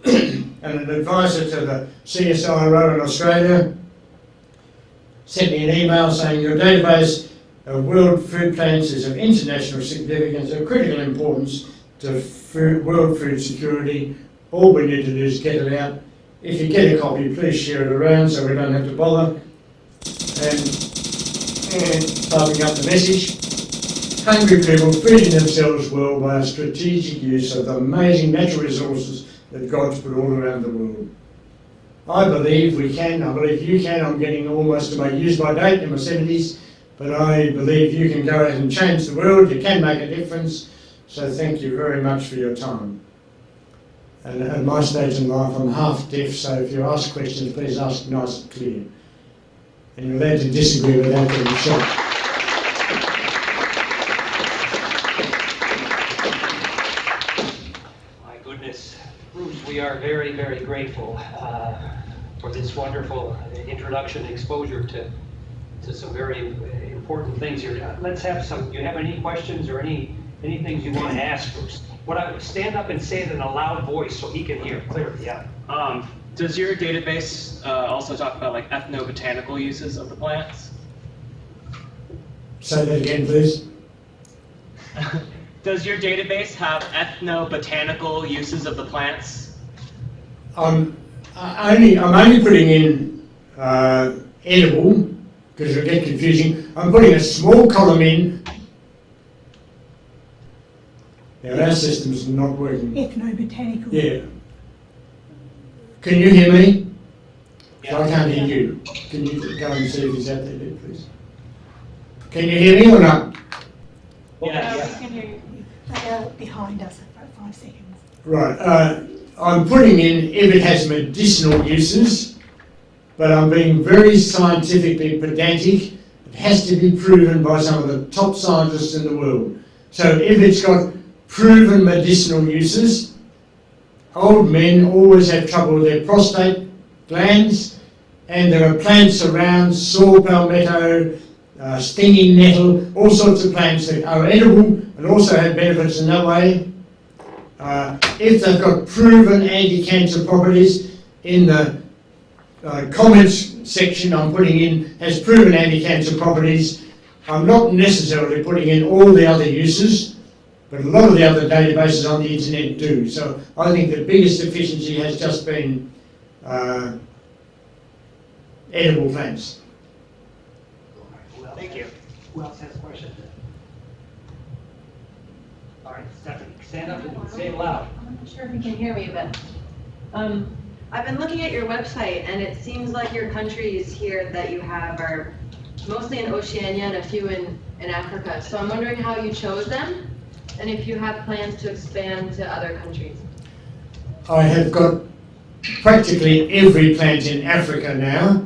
And an advisor to the CSIRO in Australia sent me an email saying your database of world food plants is of international significance and critical importance to world food security. All we need to do is get it out. If you get a copy, please share it around so we don't have to bother. And typing up the message. Hungry people feeding themselves well by a strategic use of the amazing natural resources that God's put all around the world. I believe we can, I believe you can. I'm getting almost to my use by date in my 70s, but I believe you can go out and change the world. You can make a difference. So thank you very much for your time. And at my stage in life, I'm half deaf, so if you ask questions, please ask nice and clear. And you're allowed to disagree without getting shot. My goodness, Bruce, we are very, very grateful for this wonderful introduction and exposure to some very important things here. Let's have some, do you have any questions or any things you want to ask Bruce? What I would stand up and say it in a loud voice so he can hear clearly, yeah. Does your database also talk about like ethnobotanical uses of the plants? Say that again, please. Does your database have ethnobotanical uses of the plants? I'm only putting in edible, because it'll get confusing. I'm putting a small column in. Now our system's not working. Ethnobotanical. Yeah. Can you hear me? Yeah. I can't hear you. Can you go and see if he's out there, please? Can you hear me or not? Yeah. We can hear you. They are behind us about 5 seconds. Right. I'm putting in if it has medicinal uses, but I'm being very scientifically pedantic. It has to be proven by some of the top scientists in the world. So if it's got proven medicinal uses, old men always have trouble with their prostate glands, and there are plants around, saw palmetto, stinging nettle, all sorts of plants that are edible and also have benefits in that way. If they've got proven anti-cancer properties, in the comments section I'm putting in has proven anti-cancer properties. I'm not necessarily putting in all the other uses, but a lot of the other databases on the internet do. So I think the biggest deficiency has just been edible plants. Thank you. Who else has a question? All right, Stephanie, stand up and say it loud. I'm not sure if you can hear me, but I've been looking at your website, and it seems like your countries here that you have are mostly in Oceania and a few in Africa. So I'm wondering how you chose them, and if you have plans to expand to other countries. I have got practically every plant in Africa now,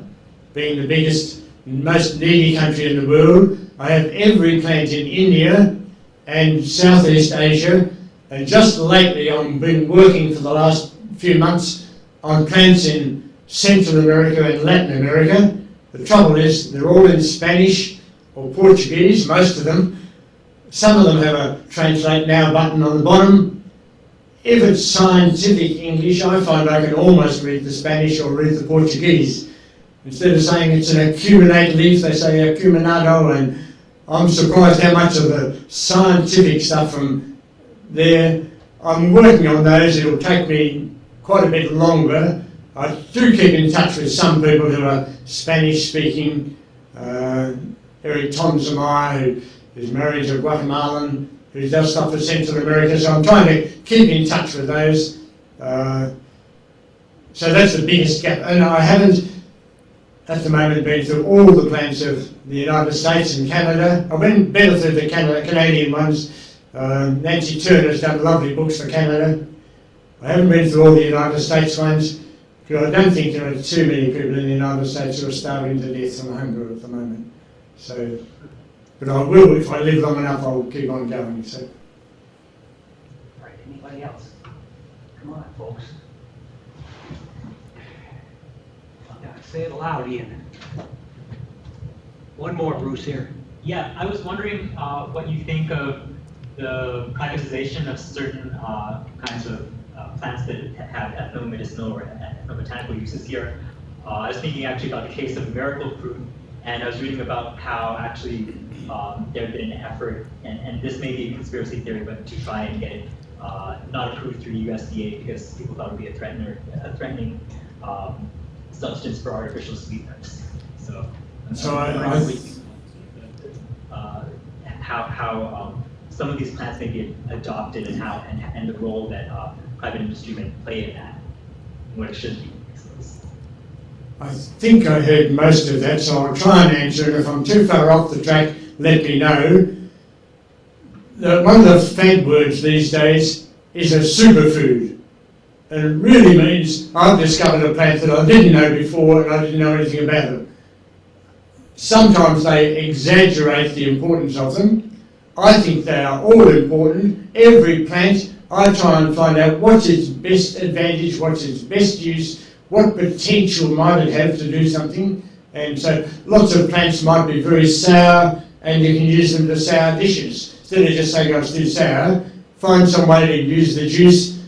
being the biggest, most needy country in the world. I have every plant in India and Southeast Asia, and just lately I've been working for the last few months on plants in Central America and Latin America. The trouble is they're all in Spanish or Portuguese, most of them. Some of them have a translate now button on the bottom. If it's scientific English, I find I can almost read the Spanish or read the Portuguese. Instead of saying it's an acuminate leaf, they say acuminado, and I'm surprised how much of the scientific stuff from there. I'm working on those. It'll take me quite a bit longer. I do keep in touch with some people who are Spanish speaking. Eric Tomzamai, who's married to a Guatemalan, who does stuff for Central America, so I'm trying to keep in touch with those. So that's the biggest gap, and I haven't at the moment been through all the plants of the United States and Canada. I've been better through the Canadian ones. Nancy Turner's done lovely books for Canada. I haven't been through all the United States ones, because I don't think there are too many people in the United States who are starving to death from hunger at the moment. So, but I will, if I live long enough, I'll keep on going. So. All right, anybody else? Come on, folks. Say it loud, Ian. One more, Bruce, here. Yeah, I was wondering what you think of the privatization of certain kinds of plants that have ethnomedicinal or ethnobotanical uses here. I was thinking actually about the case of miracle fruit, and I was reading about how actually there had been an effort, and this may be a conspiracy theory, but to try and get it not approved through USDA because people thought it would be a threatening substance for artificial sweeteners. So how some of these plants may be adopted and how and the role that private industry may play in that, and what it should be. I think I heard most of that, so I'll try and answer it. If I'm too far off the track, let me know. One of the fad words these days is a superfood. And it really means I've discovered a plant that I didn't know before and I didn't know anything about it. Sometimes they exaggerate the importance of them. I think they are all important. Every plant, I try and find out what's its best advantage, what's its best use, what potential might it have to do something. And so lots of plants might be very sour and you can use them to sour dishes. Instead of just saying, oh, it's too sour, find some way to use the juice.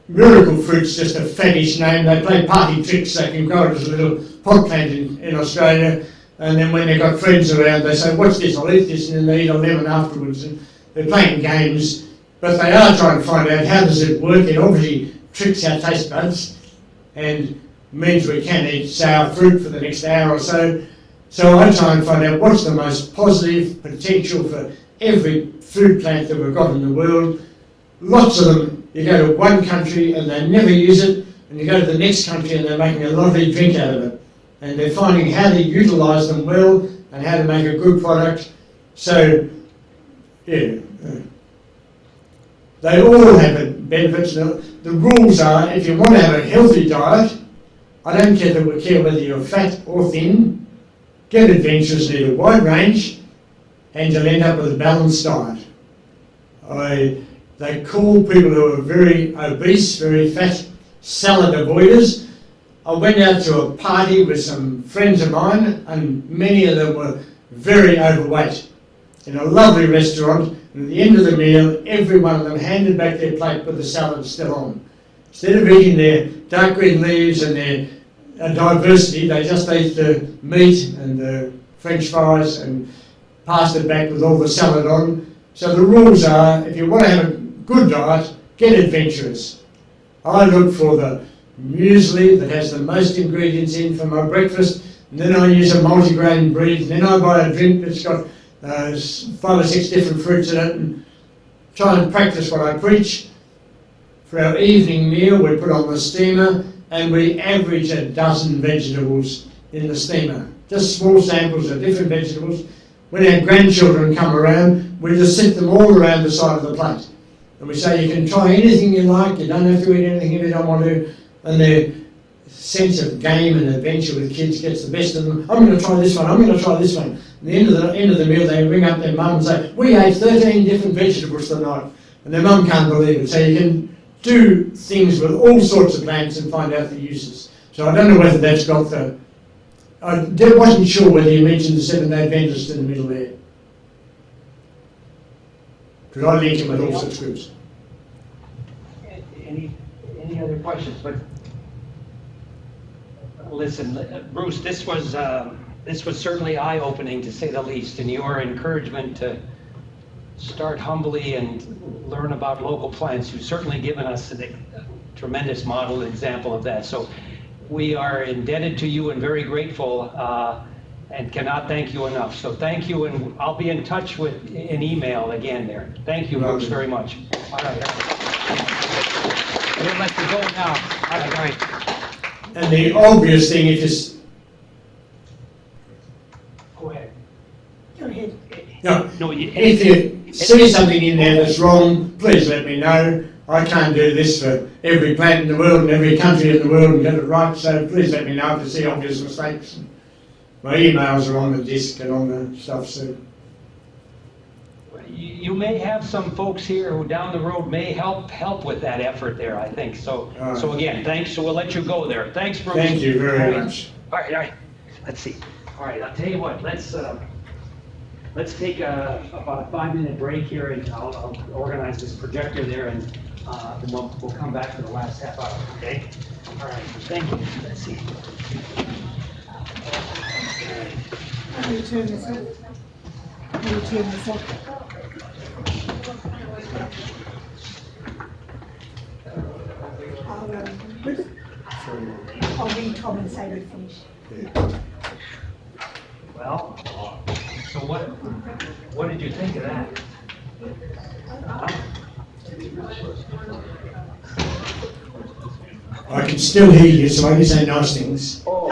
Miracle fruit's just a faddish name. They play party tricks. They can grow it as a little pot plant in Australia, and then when they've got friends around, they say, what's this? I'll eat this, and then they eat a lemon afterwards. And they're playing games, but they are trying to find out how does it work. It obviously tricks our taste buds and means we can eat sour fruit for the next hour or so. So I try and find out what's the most positive potential for every food plant that we've got in the world. Lots of them. You go to one country and they never use it, and you go to the next country and they're making a lovely drink out of it. And they're finding how to utilise them well and how to make a good product. So, yeah, they all have benefits. The rules are, if you want to have a healthy diet, I don't care whether you're fat or thin, get adventurous, eat a wide range, and you'll end up with a balanced diet. They call people who are very obese, very fat, salad avoiders. I went out to a party with some friends of mine, and many of them were very overweight, in a lovely restaurant, and at the end of the meal, every one of them handed back their plate with the salad still on. Instead of eating their dark green leaves and their diversity, they just ate the meat and the French fries and passed it back with all the salad on. So the rules are, if you want to have a good diet, get adventurous. I look for the muesli that has the most ingredients in for my breakfast, and then I use a multigrain bread, and then I buy a drink that's got 5 or 6 different fruits in it, and try and practice what I preach. For our evening meal, we put on the steamer, and we average 12 vegetables in the steamer. Just small samples of different vegetables. When our grandchildren come around, we just sit them all around the side of the plate. And we say, you can try anything you like, you don't have to eat anything if you don't want to. And their sense of game and adventure with kids gets the best of them. I'm going to try this one, I'm going to try this one. At the end of the meal, they ring up their mum and say, we ate 13 different vegetables tonight. And their mum can't believe it. So you can do things with all sorts of plants and find out the uses. So I don't know whether that's got the... I wasn't sure whether you mentioned the Seventh-day Adventists in the middle there. Because I link them with all sorts of groups. Any other questions? But Listen, Bruce, this was certainly eye-opening, to say the least, and your encouragement to start humbly and learn about local plants. You've certainly given us a tremendous model example of that. So we are indebted to you and very grateful, and cannot thank you enough. So thank you, and I'll be in touch with an email again there. Thank you, Bruce, very much. All right. We'll let you go now. All right. And the obvious thing is, Go ahead. Go ahead. No, if you see something in there that's wrong, please let me know. I can't do this for every plant in the world and every country in the world and get it right, so please let me know if you see obvious mistakes. My emails are on the disk and on the stuff, so. You may have some folks here who down the road may help with that effort there, I think. So, so again, thanks. So we'll let you go there. Thanks, Bruce. Thank you very much. All right. Let's see. All right, I'll tell you what. Let's take about a 5-minute break here, and I'll organize this projector there, and then we'll come back for the last half hour. Okay. All right. Thank you. Let's see. How do you turn this off? How do you turn this off? I'll ring Tom and say we've finished. Well, so what did you think of that? I can still hear you, so I can say nice things. Oh,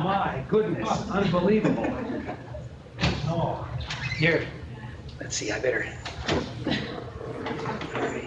my goodness, unbelievable. Oh, here, let's see, I better. All right.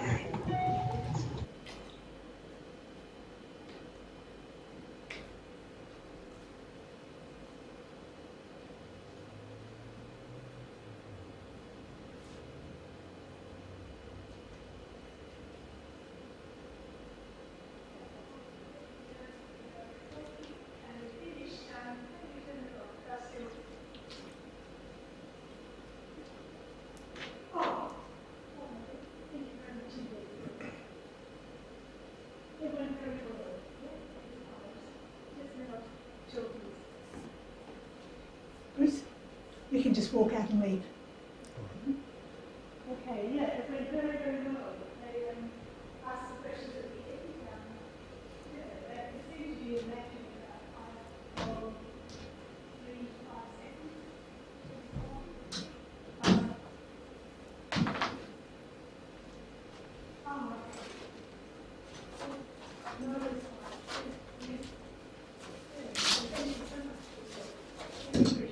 Bruce, you can just walk out and leave. Okay, yeah, it went very, very well. They asked the questions at the end. Yeah, they seemed to be in that about 3 to 5 seconds. No, it's fine. Thank you so much.